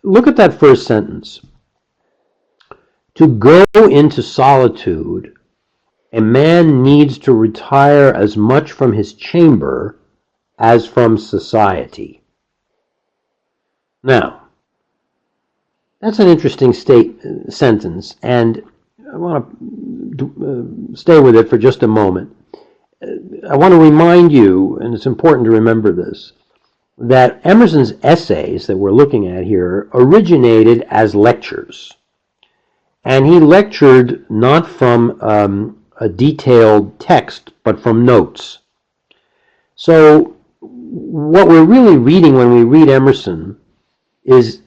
Look at that first sentence. To go into solitude, a man needs to retire as much from his chamber as from society. Now, that's an interesting sentence, and I want to stay with it for just a moment. I want to remind you, and it's important to remember this, that Emerson's essays that we're looking at here originated as lectures. And he lectured not from a detailed text, but from notes. So what we're really reading when we read Emerson is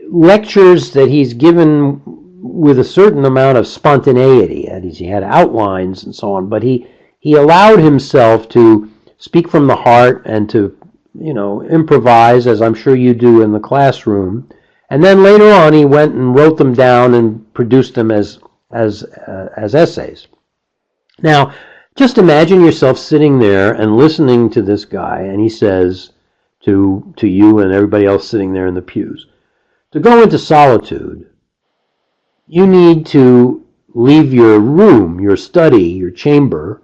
lectures that he's given with a certain amount of spontaneity. That is, he had outlines and so on, but he allowed himself to speak from the heart and to, improvise, as I'm sure you do in the classroom. And then later on, he went and wrote them down and produced them as essays. Now, just imagine yourself sitting there and listening to this guy, and he says to you and everybody else sitting there in the pews, to go into solitude, you need to leave your room, your study, your chamber,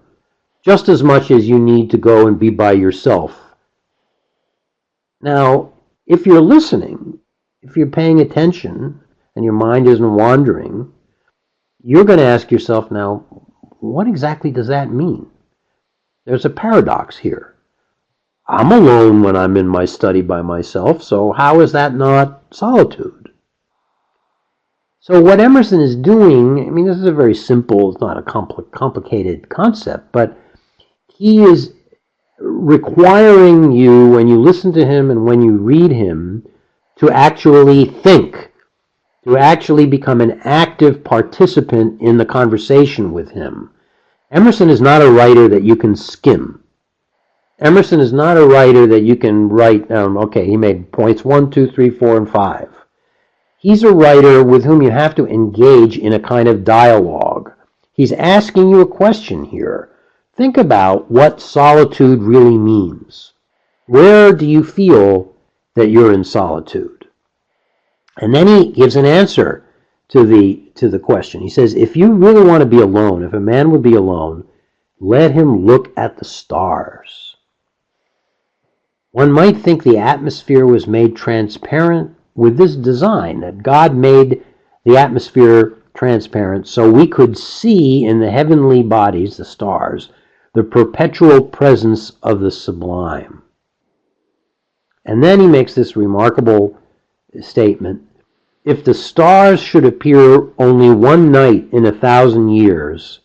just as much as you need to go and be by yourself. Now, if you're listening, if you're paying attention and your mind isn't wandering, you're going to ask yourself now, what exactly does that mean? There's a paradox here. I'm alone when I'm in my study by myself, so how is that not solitude? So what Emerson is doing, I mean, this is a very simple, it's not a complicated concept, but he is requiring you, when you listen to him and when you read him, to actually think, to actually become an active participant in the conversation with him. Emerson is not a writer that you can skim. Emerson is not a writer that you can write down, okay, he made points 1, 2, 3, 4, and 5. He's a writer with whom you have to engage in a kind of dialogue. He's asking you a question here. Think about what solitude really means. Where do you feel that you're in solitude? And then he gives an answer to the question. He says, if you really want to be alone, if a man would be alone, let him look at the stars. One might think the atmosphere was made transparent with this design, that God made the atmosphere transparent so we could see in the heavenly bodies, the stars, the perpetual presence of the sublime. And then he makes this remarkable statement. If the stars should appear only one night in 1,000 years,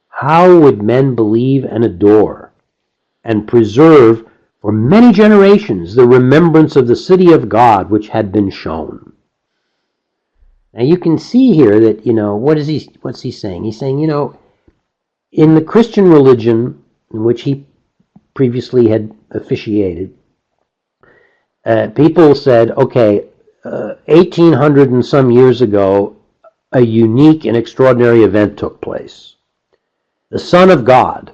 how would men believe and adore and preserve for many generations the remembrance of the city of God which had been shown? Now you can see here that, what's he saying? He's saying, in the Christian religion in which he previously had officiated, people said, okay, 1800 and some years ago, a unique and extraordinary event took place. The Son of God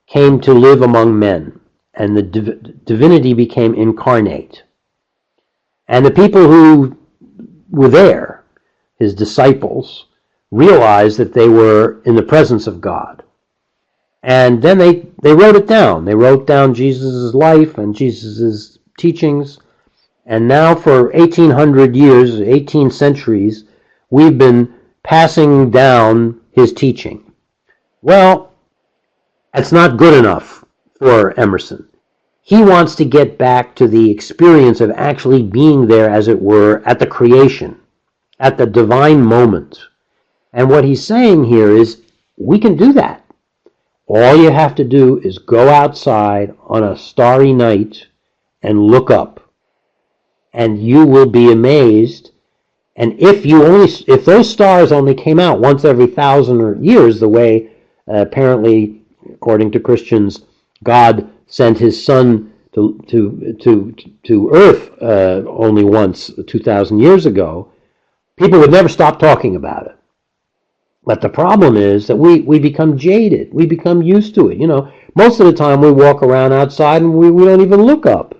came to live among men, and the divinity became incarnate. And the people who were there, his disciples, realized that they were in the presence of God. And then they wrote it down. They wrote down Jesus' life and Jesus' teachings. And now for 1800 years, 18 centuries, we've been passing down his teaching. Well, that's not good enough for Emerson. He wants to get back to the experience of actually being there, as it were, at the creation, at the divine moment. And what he's saying here is, we can do that. All you have to do is go outside on a starry night and look up. And you will be amazed. And if those stars only came out once every 1,000 years, the way apparently, according to Christians, God sent his Son to Earth only once 2,000 years ago, people would never stop talking about it. But the problem is that we become jaded. We become used to it. Most of the time we walk around outside and we don't even look up.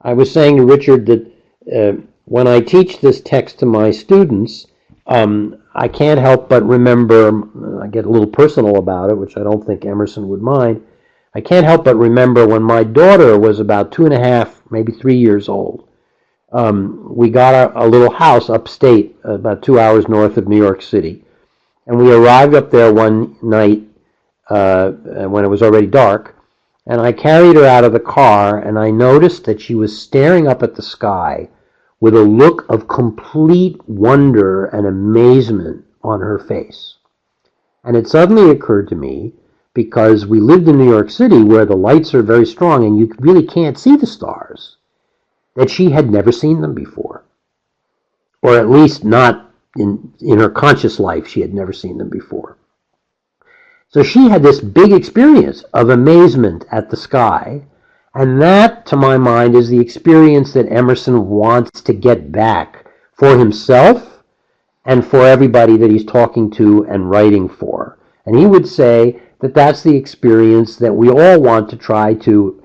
I was saying to Richard that when I teach this text to my students, I can't help but remember, I get a little personal about it, which I don't think Emerson would mind. I can't help but remember when my daughter was about 2.5, maybe 3 years old. We got a little house upstate, about 2 hours north of New York City. And we arrived up there one night when it was already dark. And I carried her out of the car, and I noticed that she was staring up at the sky with a look of complete wonder and amazement on her face. And it suddenly occurred to me, because we lived in New York City where the lights are very strong and you really can't see the stars, that she had never seen them before. Or at least not in her conscious life, she had never seen them before. So she had this big experience of amazement at the sky, and that, to my mind, is the experience that Emerson wants to get back for himself and for everybody that he's talking to and writing for. And he would say that that's the experience that we all want to try to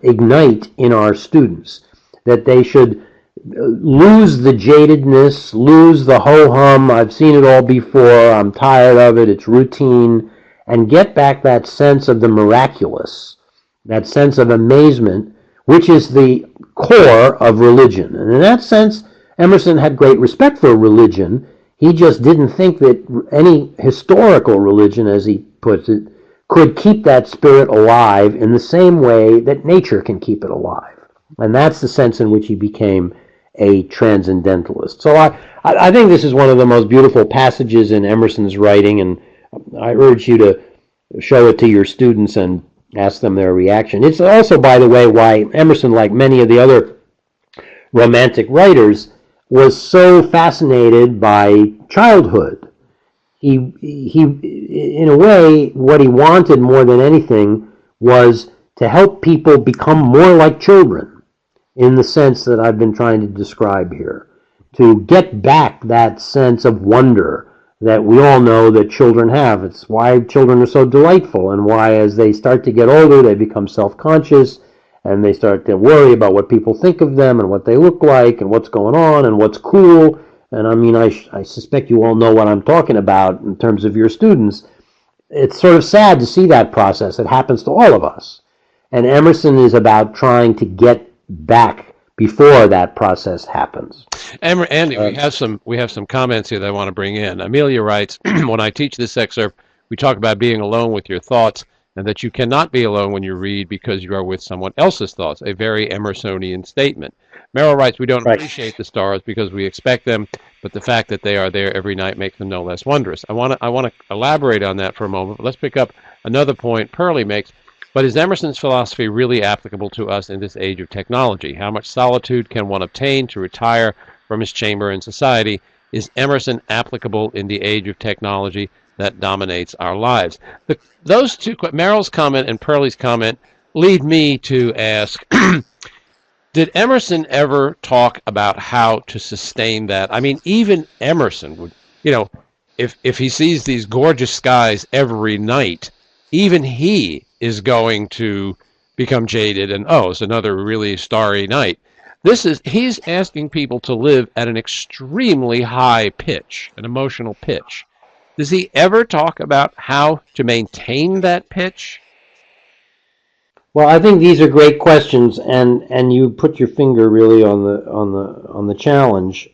ignite in our students, that they should lose the jadedness, lose the ho-hum, I've seen it all before, I'm tired of it, it's routine, and get back that sense of the miraculous, that sense of amazement, which is the core of religion. And in that sense, Emerson had great respect for religion. He just didn't think that any historical religion, as he puts it, could keep that spirit alive in the same way that nature can keep it alive. And that's the sense in which he became a transcendentalist. So I think this is one of the most beautiful passages in Emerson's writing, and I urge you to show it to your students and ask them their reaction. It's also, by the way, why Emerson, like many of the other Romantic writers, was so fascinated by childhood. He, in a way, what he wanted more than anything was to help people become more like children, in the sense that I've been trying to describe here, to get back that sense of wonder that we all know that children have. It's why children are so delightful, and why as they start to get older, they become self-conscious, and they start to worry about what people think of them, and what they look like, and what's going on, and what's cool. And I mean, I suspect you all know what I'm talking about in terms of your students. It's sort of sad to see that process. It happens to all of us. And Emerson is about trying to get back before that process happens. Andy, we have some comments here that I want to bring in. Amelia writes, when I teach this excerpt, we talk about being alone with your thoughts, and that you cannot be alone when you read because you are with someone else's thoughts, a very Emersonian statement. Merrill writes, we don't appreciate the stars because we expect them, but the fact that they are there every night makes them no less wondrous. I want to elaborate on that for a moment, but let's pick up another point Pearlie makes. But is Emerson's philosophy really applicable to us in this age of technology? How much solitude can one obtain to retire from his chamber in society? Is Emerson applicable in the age of technology that dominates our lives? Those two, Merrill's comment and Pearlie's comment, lead me to ask, did Emerson ever talk about how to sustain that? I mean, even Emerson would, if he sees these gorgeous skies every night, even he is going to become jaded and, it's another really starry night. He's asking people to live at an extremely high pitch, an emotional pitch. Does he ever talk about how to maintain that pitch? Well, I think these are great questions, and you put your finger really on the challenge.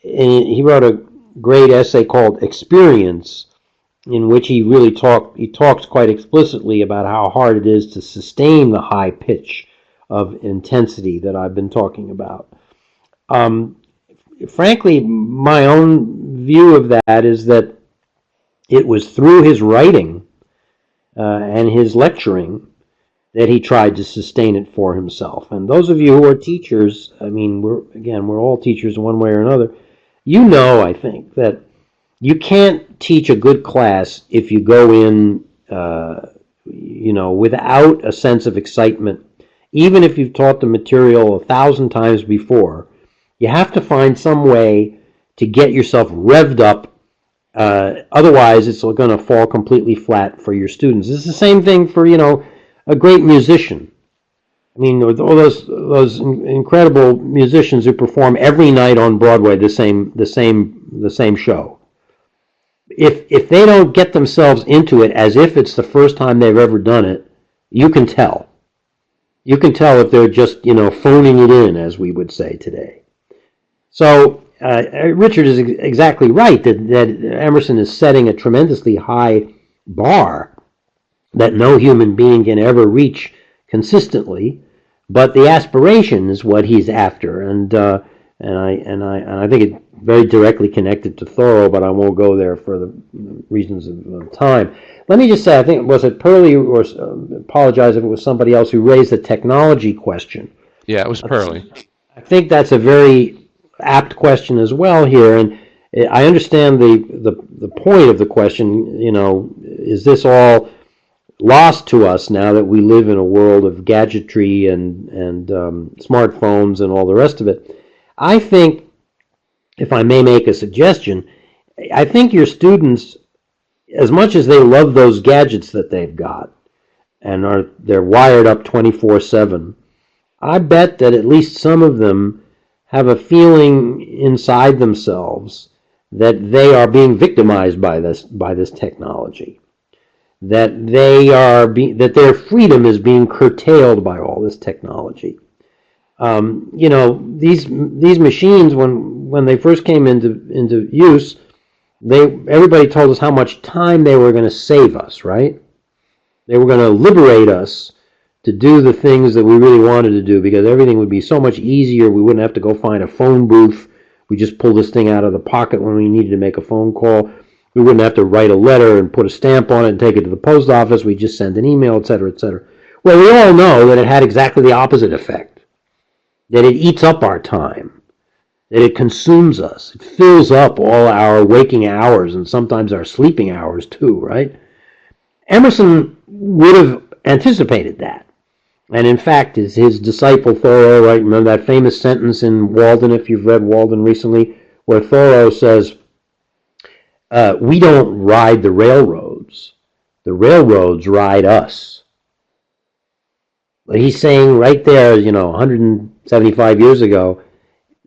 He wrote a great essay called "Experience," in which he really talks quite explicitly about how hard it is to sustain the high pitch of intensity that I've been talking about. Frankly, my own view of that is that it was through his writing and his lecturing that he tried to sustain it for himself. And those of you who are teachers, I mean, we're all teachers in one way or another, I think, that you can't teach a good class if you go in, without a sense of excitement. Even if you've taught the material 1,000 times before, you have to find some way to get yourself revved up. Otherwise, it's going to fall completely flat for your students. It's the same thing for, a great musician. I mean, all those incredible musicians who perform every night on Broadway the same show. If they don't get themselves into it as if it's the first time they've ever done it, you can tell. You can tell if they're just, phoning it in, as we would say today. So Richard is exactly right that Emerson is setting a tremendously high bar that no human being can ever reach consistently, but the aspiration is what he's after, and I think it's very directly connected to Thoreau, but I won't go there for the reasons of time. Let me just say, I think, was it Pearlie, or apologize if it was somebody else who raised the technology question. Yeah, it was Pearlie. I think that's a very apt question as well here, and I understand the point of the question. Is this all lost to us now that we live in a world of gadgetry and smartphones and all the rest of it? I think, if I may make a suggestion, I think your students, as much as they love those gadgets that they've got and they're wired up 24/7, I bet that at least some of them have a feeling inside themselves that they are being victimized by this technology, that that their freedom is being curtailed by all this technology. These machines, when they first came into use, everybody told us how much time they were going to save us, right? They were going to liberate us to do the things that we really wanted to do, because everything would be so much easier. We wouldn't have to go find a phone booth. We just pull this thing out of the pocket when we needed to make a phone call. We wouldn't have to write a letter and put a stamp on it and take it to the post office. We just send an email, etc., etc. Well, we all know that it had exactly the opposite effect, that it eats up our time, that it consumes us. It fills up all our waking hours and sometimes our sleeping hours too, right? Emerson would have anticipated that. And in fact, his disciple Thoreau, right? Remember that famous sentence in Walden, if you've read Walden recently, where Thoreau says, we don't ride the railroads ride us. But he's saying right there, 175 years ago,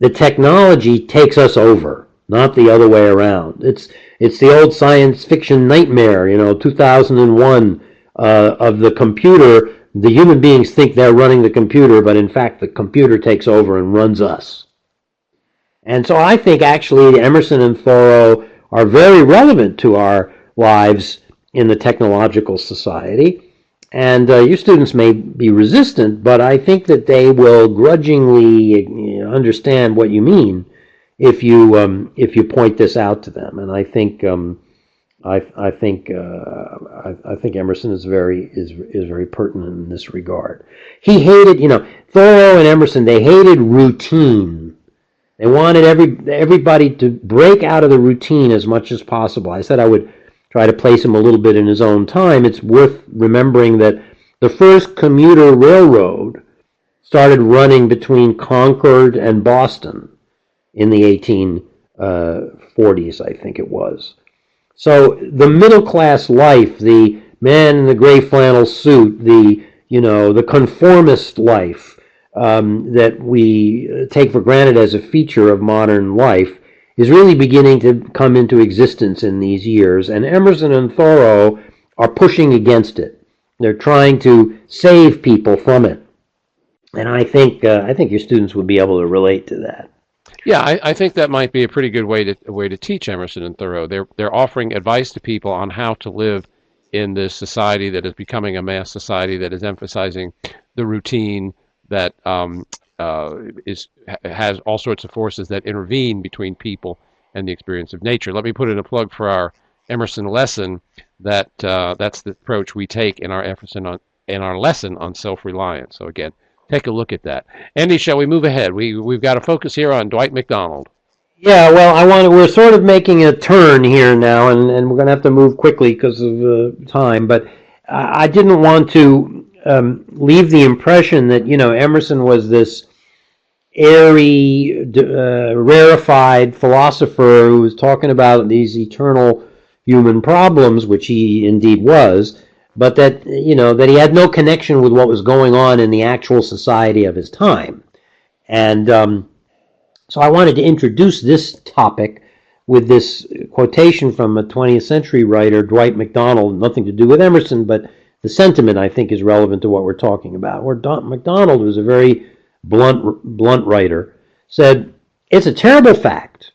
the technology takes us over, not the other way around. It's the old science fiction nightmare, 2001, of the computer. The human beings think they're running the computer, but in fact the computer takes over and runs us. And so I think actually Emerson and Thoreau are very relevant to our lives in the technological society. And your students may be resistant, but I think that they will grudgingly understand what you mean if you point this out to them. And I think I think Emerson is very pertinent in this regard. He hated, Thoreau and Emerson. They hated routine. They wanted everybody to break out of the routine as much as possible. I said I would try to place him a little bit in his own time. It's worth remembering that the first commuter railroad started running between Concord and Boston in the 1840s, I think it was. So the middle class life, the man in the gray flannel suit, the conformist life that we take for granted as a feature of modern life, is really beginning to come into existence in these years. And Emerson and Thoreau are pushing against it. They're trying to save people from it. And I think your students would be able to relate to that. Yeah, I think that might be a pretty good way to teach Emerson and Thoreau. They're offering advice to people on how to live in this society that is becoming a mass society that is emphasizing the routine, that has all sorts of forces that intervene between people and the experience of nature. Let me put in a plug for our Emerson lesson. That's the approach we take in our lesson on self-reliance. So again, take a look at that. Andy, shall we move ahead? We've got to focus here on Dwight MacDonald. Yeah, well, we're sort of making a turn here now, and we're going to have to move quickly because of time. But I didn't want to leave the impression that Emerson was this airy, rarefied philosopher who was talking about these eternal human problems, which he indeed was, but that that he had no connection with what was going on in the actual society of his time. And so I wanted to introduce this topic with this quotation from a 20th century writer, Dwight MacDonald, nothing to do with Emerson, but the sentiment, I think, is relevant to what we're talking about. Where MacDonald was a very blunt writer, said, "It's a terrible fact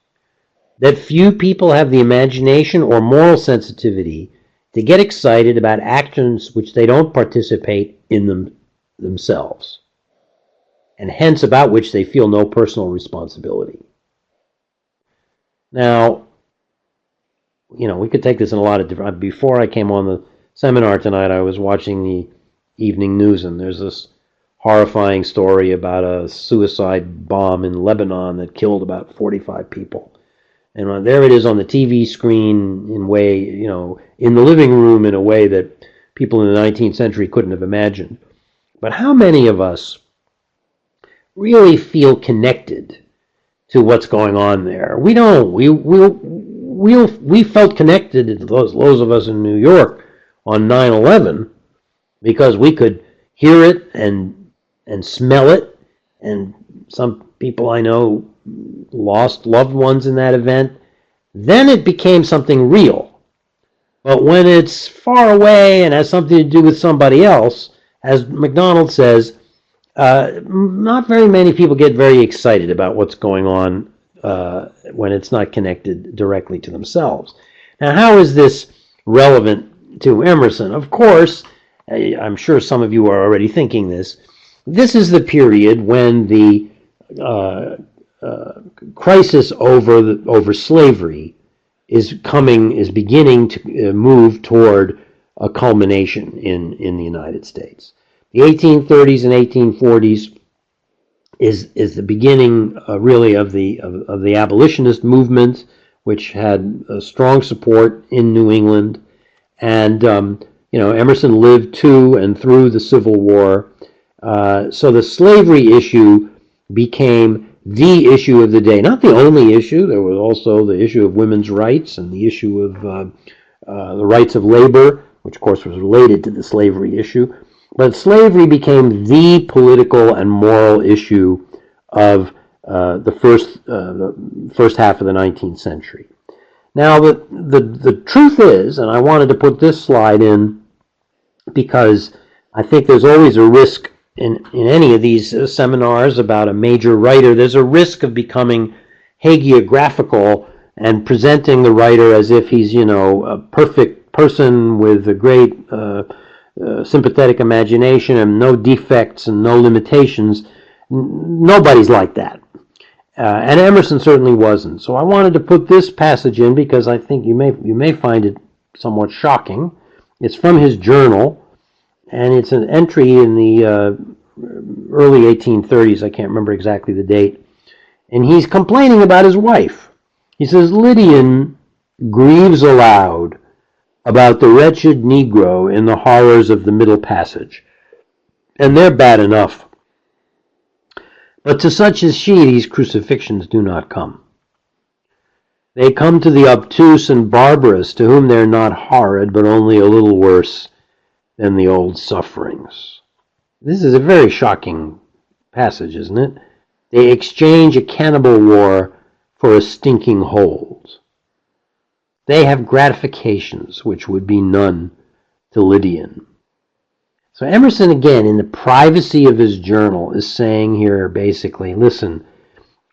that few people have the imagination or moral sensitivity to get excited about actions which they don't participate in themselves, and hence about which they feel no personal responsibility." Now, we could take this in a lot of different... Before I came on the seminar tonight, I was watching the evening news, and there's this horrifying story about a suicide bomb in Lebanon that killed about 45 people. And there it is on the TV screen in the living room in a way that people in the 19th century couldn't have imagined. But how many of us really feel connected to what's going on there? We don't. We felt connected, those of us in New York, on 9/11 because we could hear it and smell it, and some people I know lost loved ones in that event. then it became something real. But when it's far away and has something to do with somebody else, as MacDonald says, not very many people get very excited about what's going on when it's not connected directly to themselves. Now, how is this relevant to Emerson? Of course, I'm sure some of you are already thinking this. This is the period when the crisis over slavery is beginning to move toward a culmination in the United States. The 1830s and 1840s is the beginning really of the abolitionist movement, which had strong support in New England, and Emerson lived to and through the Civil War, so the slavery issue became the issue of the day. Not the only issue. There was also the issue of women's rights and the issue of the rights of labor, which of course was related to the slavery issue. But slavery became the political and moral issue of the first half of the 19th century. Now, the truth is, and I wanted to put this slide in because I think there's always a risk in any of these seminars about a major writer. There's a risk of becoming hagiographical and presenting the writer as if he's, a perfect person with a great sympathetic imagination and no defects and no limitations. Nobody's like that. And Emerson certainly wasn't. So I wanted to put this passage in because I think you may find it somewhat shocking. It's from his journal, and it's an entry in the early 1830s. I can't remember exactly the date. And he's complaining about his wife. He says, Lydian grieves aloud about the wretched Negro in the horrors of the Middle Passage. And they're bad enough. But to such as she, these crucifixions do not come. They come to the obtuse and barbarous, to whom they're not horrid, but only a little worse than the old sufferings. This is a very shocking passage, isn't it? They exchange a cannibal war for a stinking hold. They have gratifications which would be none to Lydian. So Emerson, again, in the privacy of his journal, is saying here basically, listen,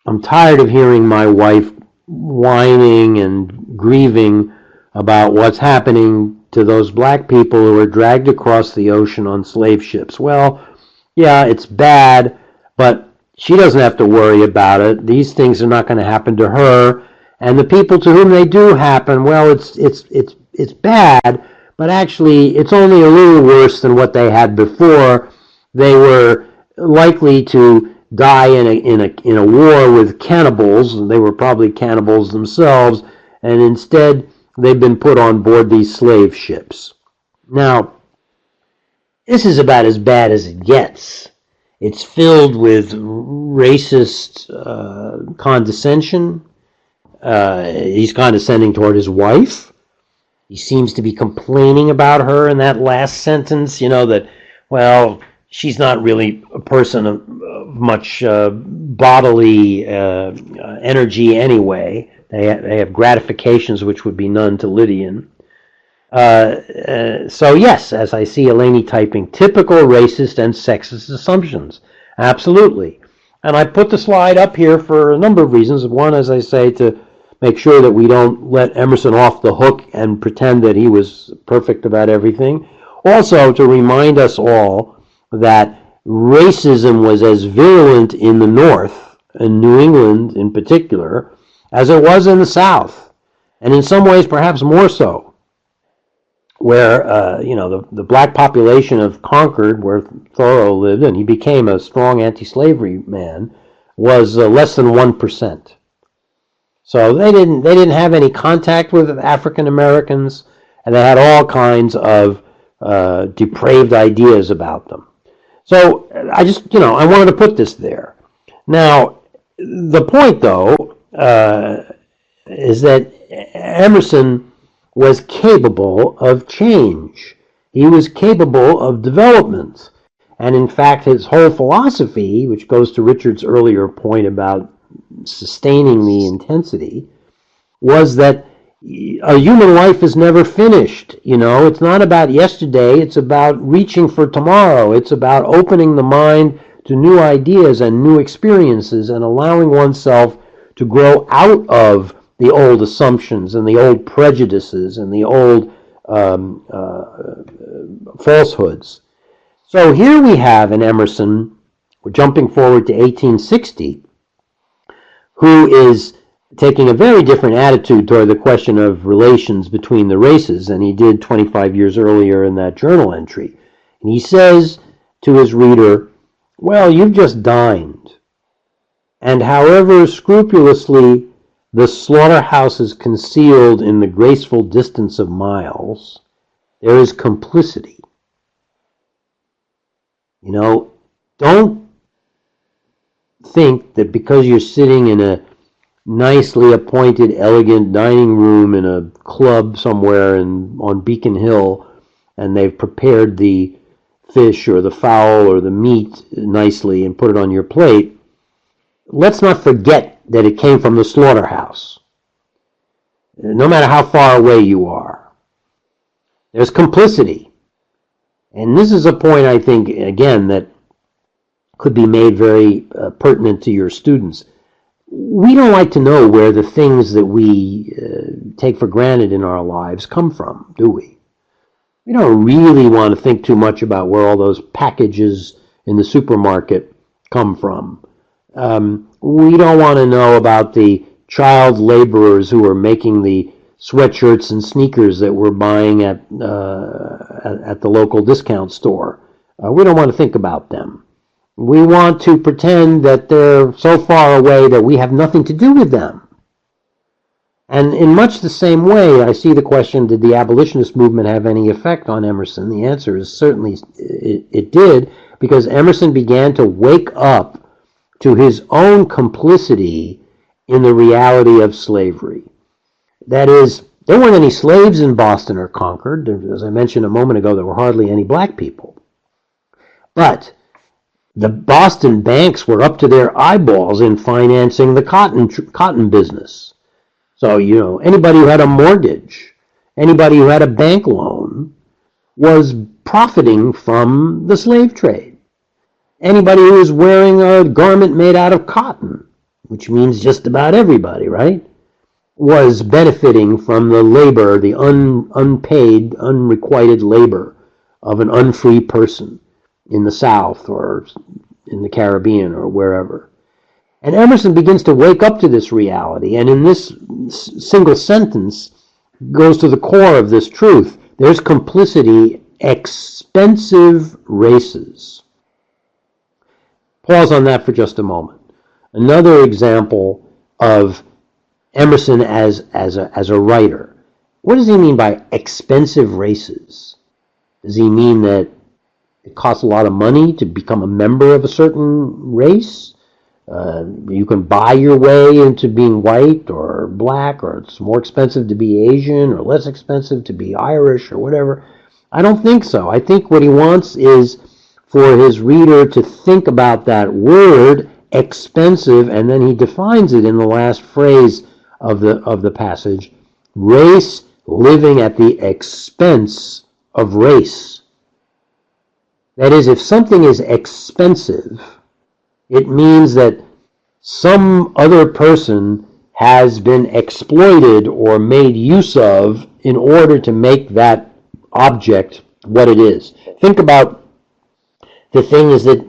I'm tired of hearing my wife whining and grieving about what's happening to those black people who are dragged across the ocean on slave ships. Well, yeah, it's bad, but she doesn't have to worry about it. These things are not going to happen to her. And the people to whom they do happen, well, it's bad, but actually it's only a little worse than what they had before. They were likely to die in a war with cannibals, and they were probably cannibals themselves, and instead they've been put on board these slave ships. Now, this is about as bad as it gets. It's filled with racist condescension. He's condescending toward his wife. He seems to be complaining about her in that last sentence, that, well, she's not really a person of much bodily energy anyway. They have gratifications which would be none to Lydian. So yes, as I see Eleni typing, typical racist and sexist assumptions. Absolutely. And I put the slide up here for a number of reasons. One, as I say, to make sure that we don't let Emerson off the hook and pretend that he was perfect about everything. Also, to remind us all that racism was as virulent in the North, in New England in particular, as it was in the South, and in some ways perhaps more so, where the black population of Concord, where Thoreau lived, and he became a strong anti-slavery man, was less than 1%. So they didn't have any contact with African Americans, and they had all kinds of depraved ideas about them. So I just, I wanted to put this there. Now, the point, though, is that Emerson was capable of change. He was capable of development. And in fact, his whole philosophy, which goes to Richard's earlier point about sustaining the intensity, was that a human life is never finished. It's not about yesterday, it's about reaching for tomorrow. It's about opening the mind to new ideas and new experiences and allowing oneself to grow out of the old assumptions and the old prejudices and the old falsehoods. So here we have in Emerson, we're jumping forward to 1860, who is taking a very different attitude toward the question of relations between the races than he did 25 years earlier in that journal entry. And he says to his reader, well, you've just dined, and however scrupulously the slaughterhouse is concealed in the graceful distance of miles, there is complicity. Don't think that because you're sitting in a nicely appointed, elegant dining room in a club somewhere on Beacon Hill, and they've prepared the fish or the fowl or the meat nicely and put it on your plate. Let's not forget that it came from the slaughterhouse, no matter how far away you are. There's complicity. And this is a point, I think, again, that could be made very pertinent to your students. We don't like to know where the things that we take for granted in our lives come from, do we? We don't really want to think too much about where all those packages in the supermarket come from. We don't want to know about the child laborers who are making the sweatshirts and sneakers that we're buying at the local discount store. We don't want to think about them. We want to pretend that they're so far away that we have nothing to do with them. And in much the same way, I see the question, did the abolitionist movement have any effect on Emerson? The answer is certainly it did, because Emerson began to wake up to his own complicity in the reality of slavery. That is, there weren't any slaves in Boston or Concord. As I mentioned a moment ago, there were hardly any black people. But the Boston banks were up to their eyeballs in financing the cotton business. So, anybody who had a mortgage, anybody who had a bank loan was profiting from the slave trade. Anybody who was wearing a garment made out of cotton, which means just about everybody, right, was benefiting from the labor, the unpaid, unrequited labor of an unfree person in the South or in the Caribbean or wherever. And Emerson begins to wake up to this reality, and in this single sentence goes to the core of this truth. There's complicity, expensive races. Pause on that for just a moment. Another example of Emerson as a writer. What does he mean by expensive races? Does he mean that it costs a lot of money to become a member of a certain race? You can buy your way into being white or black, or it's more expensive to be Asian or less expensive to be Irish or whatever. I don't think so. I think what he wants is for his reader to think about that word, expensive, and then he defines it in the last phrase of the passage: race living at the expense of race. That is, if something is expensive, it means that some other person has been exploited or made use of in order to make that object what it is. Think about the things that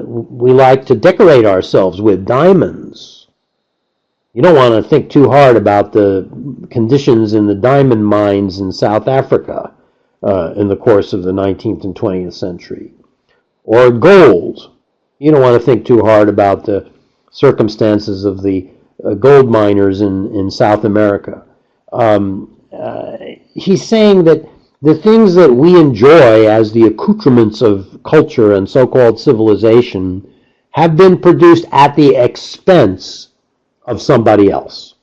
we like to decorate ourselves with, diamonds. You don't want to think too hard about the conditions in the diamond mines in South Africa in the course of the 19th and 20th century. Or gold. You don't want to think too hard about the circumstances of the gold miners in South America. He's saying that the things that we enjoy as the accoutrements of culture and so-called civilization have been produced at the expense of somebody else.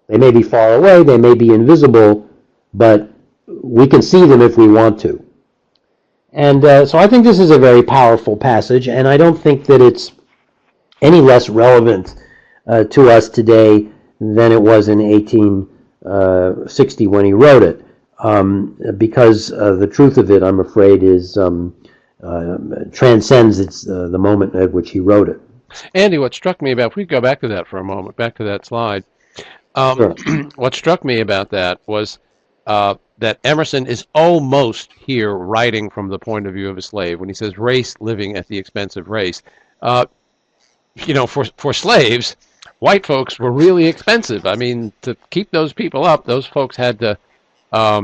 They may be far away, they may be invisible, but we can see them if we want to. And so I think this is a very powerful passage, and I don't think that it's any less relevant to us today than it was in 1860 when he wrote it. Because the truth of it, I'm afraid, is transcends the moment at which he wrote it. Andy, what struck me about, if we go back to that for a moment, back to that slide, Sure. what struck me about that was that Emerson is almost here writing from the point of view of a slave when he says race living at the expense of race. For slaves, white folks were really expensive. I mean, to keep those people up, those folks had to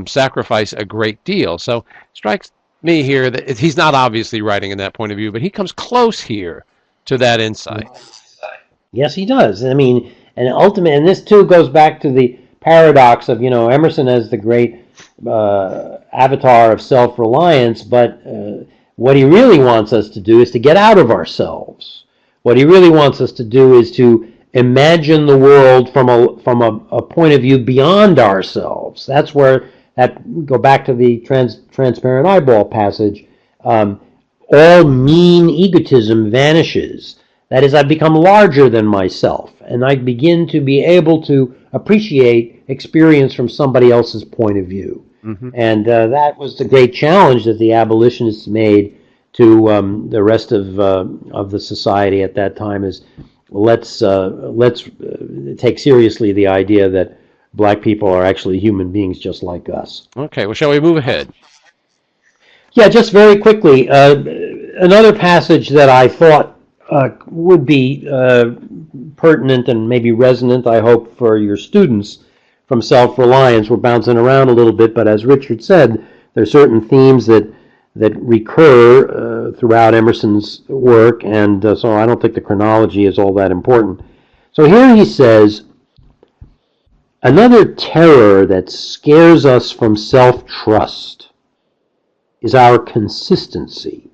sacrifice a great deal. So it strikes me here that he's not obviously writing in that point of view, but he comes close here to that insight. Yes, he does. I mean, and ultimately, and this too goes back to the paradox of, Emerson as the great avatar of self-reliance, but what he really wants us to do is to get out of ourselves. What he really wants us to do is to imagine the world from a point of view beyond ourselves. That's where go back to the transparent eyeball passage. All mean egotism vanishes. That is, I become larger than myself, and I begin to be able to appreciate experience from somebody else's point of view. Mm-hmm. And that was the great challenge that the abolitionists made to the rest of the society at that time, is let's take seriously the idea that black people are actually human beings just like us. Okay, well, shall we move ahead? Yeah, just very quickly, another passage that I thought would be pertinent and maybe resonant, I hope, for your students from Self-Reliance. We're bouncing around a little bit, but as Richard said, there are certain themes that recur throughout Emerson's work, and so I don't think the chronology is all that important. So here he says, another terror that scares us from self-trust is our consistency.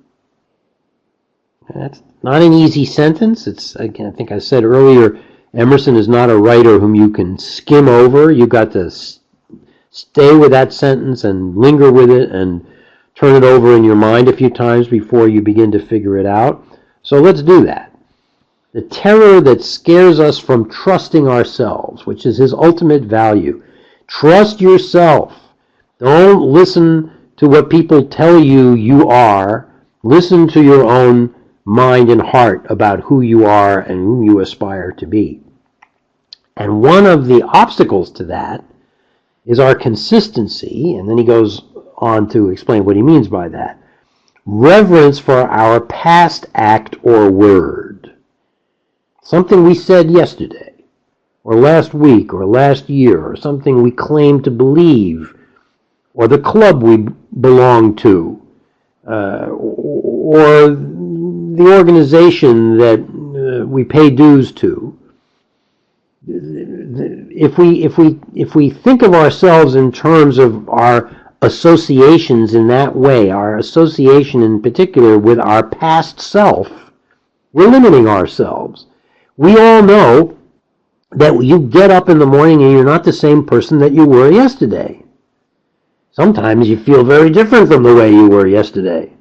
That's not an easy sentence. It's, again, I think I said earlier, Emerson is not a writer whom you can skim over. You've got to stay with that sentence and linger with it and turn it over in your mind a few times before you begin to figure it out. So let's do that. The terror that scares us from trusting ourselves, which is his ultimate value. Trust yourself. Don't listen to what people tell you are. Listen to your own mind and heart about who you are and who you aspire to be. And one of the obstacles to that is our consistency, and then he goes on to explain what he means by that. Reverence for our past act or word. Something we said yesterday, or last week, or last year, or something we claim to believe, or the club we belong to, or the organization that we pay dues to. If we think of ourselves in terms of our associations in that way, our association in particular with our past self, we're limiting ourselves. We all know that you get up in the morning and you're not the same person that you were yesterday. Sometimes you feel very different from the way you were yesterday.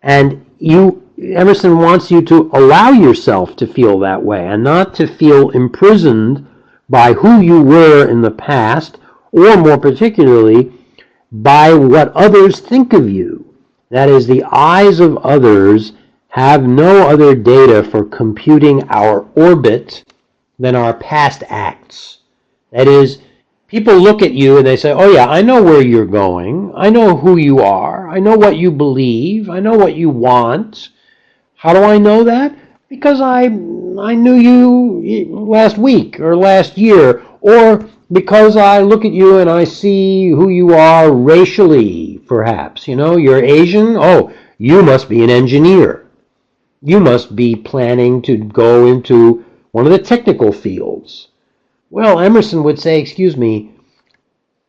And Emerson wants you to allow yourself to feel that way and not to feel imprisoned by who you were in the past, or more particularly, by what others think of you. That is, the eyes of others have no other data for computing our orbit than our past acts. That is, people look at you and they say, oh yeah, I know where you're going. I know who you are. I know what you believe. I know what you want. How do I know that? Because I knew you last week or last year, or because I look at you and I see who you are racially, perhaps. You're Asian. Oh, you must be an engineer. You must be planning to go into one of the technical fields. Well, Emerson would say, excuse me,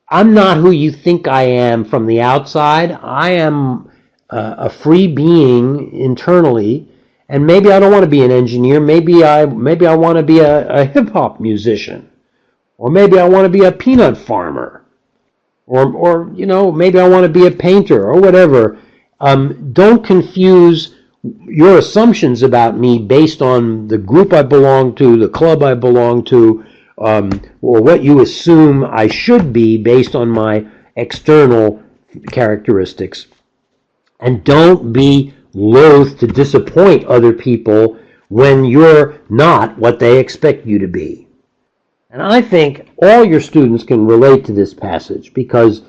I'm not who you think I am from the outside. I am a free being internally, and maybe I don't want to be an engineer. Maybe I want to be a hip-hop musician. Or maybe I want to be a peanut farmer, or maybe I want to be a painter, or whatever. Don't confuse your assumptions about me based on the group I belong to, the club I belong to, or what you assume I should be based on my external characteristics. And don't be loath to disappoint other people when you're not what they expect you to be. And I think all your students can relate to this passage because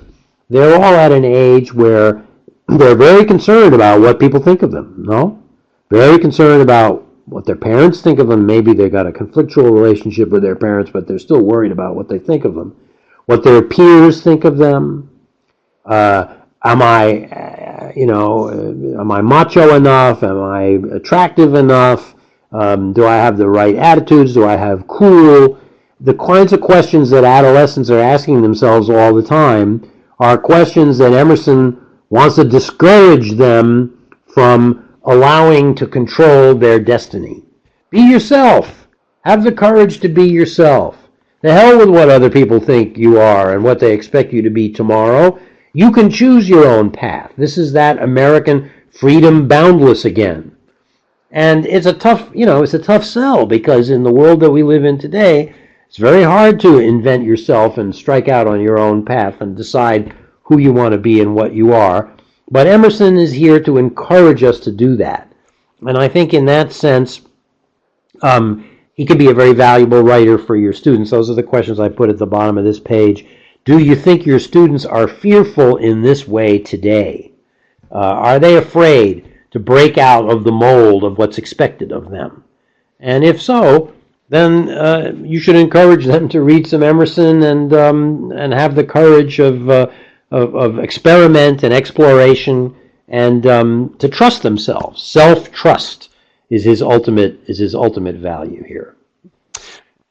they're all at an age where they're very concerned about what people think of them, no? Very concerned about what their parents think of them. Maybe they've got a conflictual relationship with their parents, but they're still worried about what they think of them. What their peers think of them. Am I macho enough? Am I attractive enough? Do I have the right attitudes? Do I have cool? The kinds of questions that adolescents are asking themselves all the time are questions that Emerson wants to discourage them from allowing to control their destiny. Be yourself. Have the courage to be yourself. The hell with what other people think you are and what they expect you to be tomorrow. You can choose your own path. This is that American freedom boundless again. And it's a tough sell because in the world that we live in today, it's very hard to invent yourself and strike out on your own path and decide who you want to be and what you are. But Emerson is here to encourage us to do that. And I think in that sense, he could be a very valuable writer for your students. Those are the questions I put at the bottom of this page. Do you think your students are fearful in this way today? Are they afraid to break out of the mold of what's expected of them? And if so, then you should encourage them to read some Emerson and have the courage of experiment and exploration and to trust themselves. Self-trust is his ultimate value here.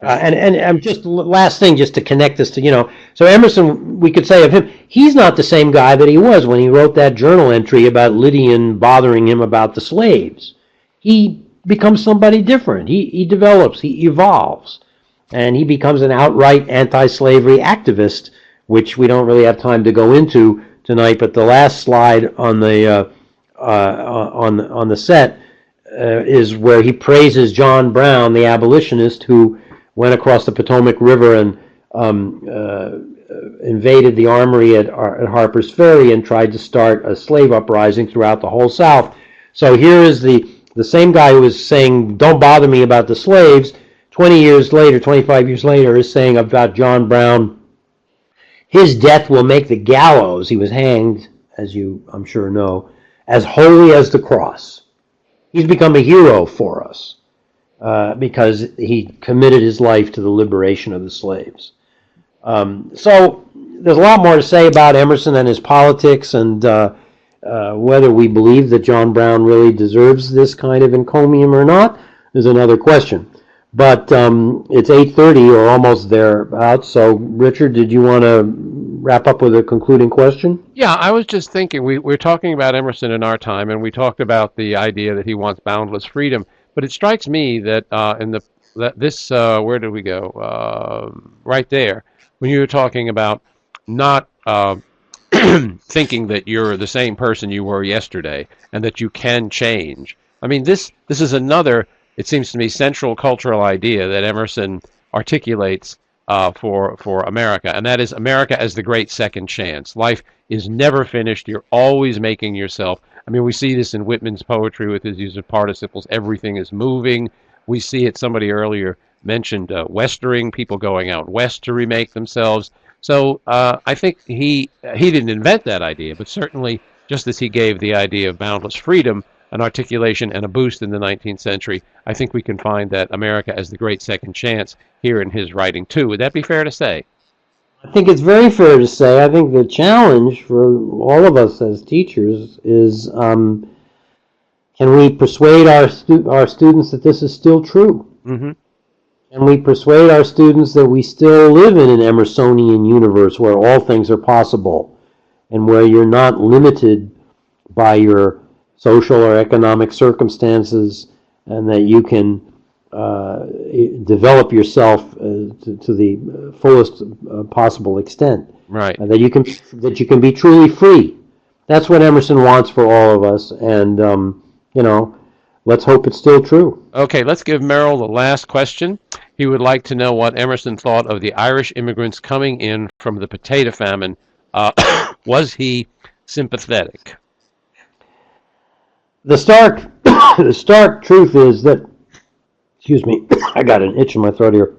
And just last thing, just to connect this to, so Emerson, we could say of him, he's not the same guy that he was when he wrote that journal entry about Lydian bothering him about the slaves. He becomes somebody different. He develops, he evolves, and he becomes an outright anti-slavery activist, which we don't really have time to go into tonight. But the last slide on the set is where he praises John Brown, the abolitionist, who went across the Potomac River and invaded the armory at Harper's Ferry and tried to start a slave uprising throughout the whole South. So here is the same guy who was saying, don't bother me about the slaves, 25 years later, is saying about John Brown, his death will make the gallows, he was hanged, as you I'm sure know, as holy as the cross. He's become a hero for us. Because he committed his life to the liberation of the slaves. So there's a lot more to say about Emerson and his politics and whether we believe that John Brown really deserves this kind of encomium or not is another question. But it's 8:30 or almost thereabouts. So, Richard, did you want to wrap up with a concluding question? Yeah, I was just thinking, we're talking about Emerson in our time, and we talked about the idea that he wants boundless freedom. But it strikes me that where did we go? Right there, when you were talking about not thinking that you're the same person you were yesterday and that you can change. I mean, this is another, it seems to me, central cultural idea that Emerson articulates for America, and that is America as the great second chance. Life is never finished. You're always making yourself. I mean, we see this in Whitman's poetry with his use of participles. Everything is moving. We see it, somebody earlier mentioned westering, people going out west to remake themselves. So I think he didn't invent that idea, but certainly just as he gave the idea of boundless freedom an articulation and a boost in the 19th century, I think we can find that America as the great second chance here in his writing too. Would that be fair to say? I think it's very fair to say. I think the challenge for all of us as teachers is can we persuade our students that this is still true? Mm-hmm. Can we persuade our students that we still live in an Emersonian universe where all things are possible and where you're not limited by your social or economic circumstances and that you can develop yourself to the fullest possible extent. Right. That you can be truly free. That's what Emerson wants for all of us, and let's hope it's still true. Okay, let's give Merrill the last question. He would like to know what Emerson thought of the Irish immigrants coming in from the potato famine. Was he sympathetic? The stark, the stark truth is that, excuse me, I got an itch in my throat here.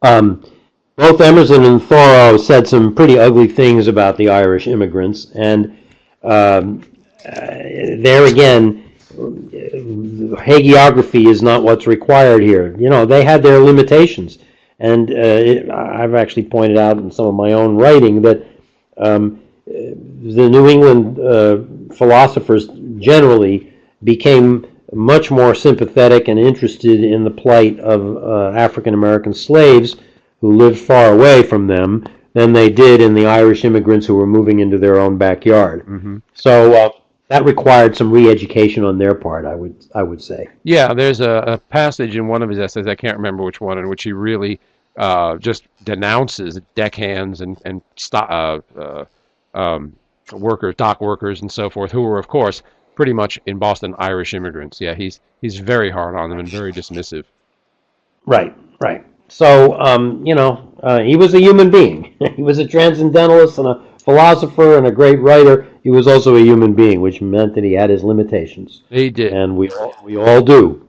Both Emerson and Thoreau said some pretty ugly things about the Irish immigrants, and there again, hagiography is not what's required here. You know, they had their limitations, and I've actually pointed out in some of my own writing that the New England philosophers generally became much more sympathetic and interested in the plight of African American slaves who lived far away from them than they did in the Irish immigrants who were moving into their own backyard. Mm-hmm. So that required some re-education on their part, I would say. Yeah, there's a passage in one of his essays, I can't remember which one, in which he really just denounces deckhands and workers, dock workers, and so forth, who were, of course, pretty much in Boston Irish immigrants. Yeah, he's very hard on them and very dismissive. Right, right. So, he was a human being. He was a transcendentalist and a philosopher and a great writer. He was also a human being, which meant that he had his limitations. He did. And we all do.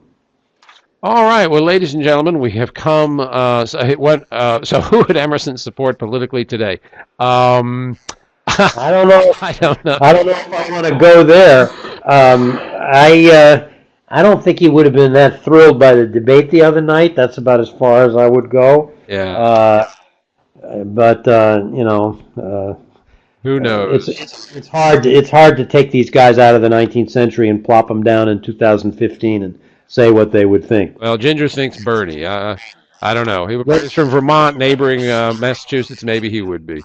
All right. Well, ladies and gentlemen, we have come. So who would Emerson support politically today? I don't know. I don't know. I don't know if I want to go there. I don't think he would have been that thrilled by the debate the other night. That's about as far as I would go. Yeah. But who knows? It's hard to take these guys out of the 19th century and plop them down in 2015 and say what they would think. Well, Ginger thinks Bernie. I don't know. He's from Vermont, neighboring Massachusetts. Maybe he would be.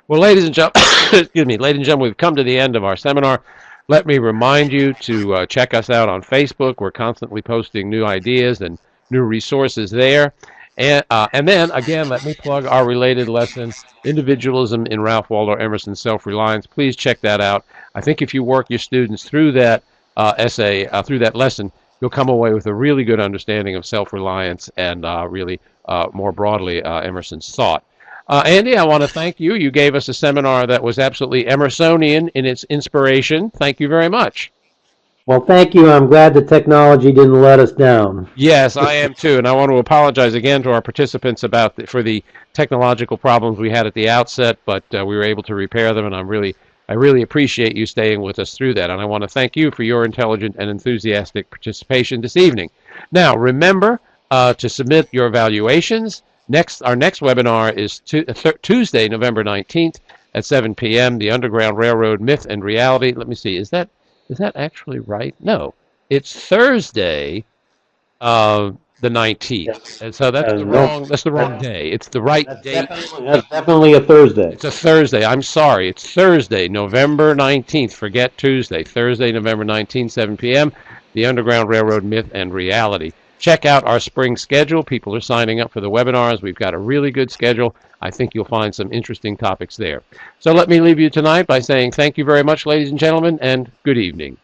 Well, ladies and gentlemen, excuse me, ladies and gentlemen, we've come to the end of our seminar. Let me remind you to check us out on Facebook. We're constantly posting new ideas and new resources there. And then, again, let me plug our related lesson, Individualism in Ralph Waldo Emerson's Self-Reliance. Please check that out. I think if you work your students through that essay, through that lesson, you'll come away with a really good understanding of self-reliance and really more broadly Emerson's thought. Andy, I want to thank you. You gave us a seminar that was absolutely Emersonian in its inspiration. Thank you very much. Well, thank you. I'm glad the technology didn't let us down. Yes, I am too. And I want to apologize again to our participants for the technological problems we had at the outset, but we were able to repair them, and I really appreciate you staying with us through that. And I want to thank you for your intelligent and enthusiastic participation this evening. Now, remember to submit your evaluations. Our next webinar is Tuesday, November 19th at 7 p.m., The Underground Railroad Myth and Reality. Let me see, is that actually right? No, it's Thursday, the 19th. Yes. And so that's the wrong day. It's the right date. That's definitely a Thursday. It's a Thursday. I'm sorry. It's Thursday, November 19th. Forget Tuesday. Thursday, November 19th, 7 p.m., The Underground Railroad Myth and Reality. Check out our spring schedule. People are signing up for the webinars. We've got a really good schedule. I think you'll find some interesting topics there. So let me leave you tonight by saying thank you very much, ladies and gentlemen, and good evening.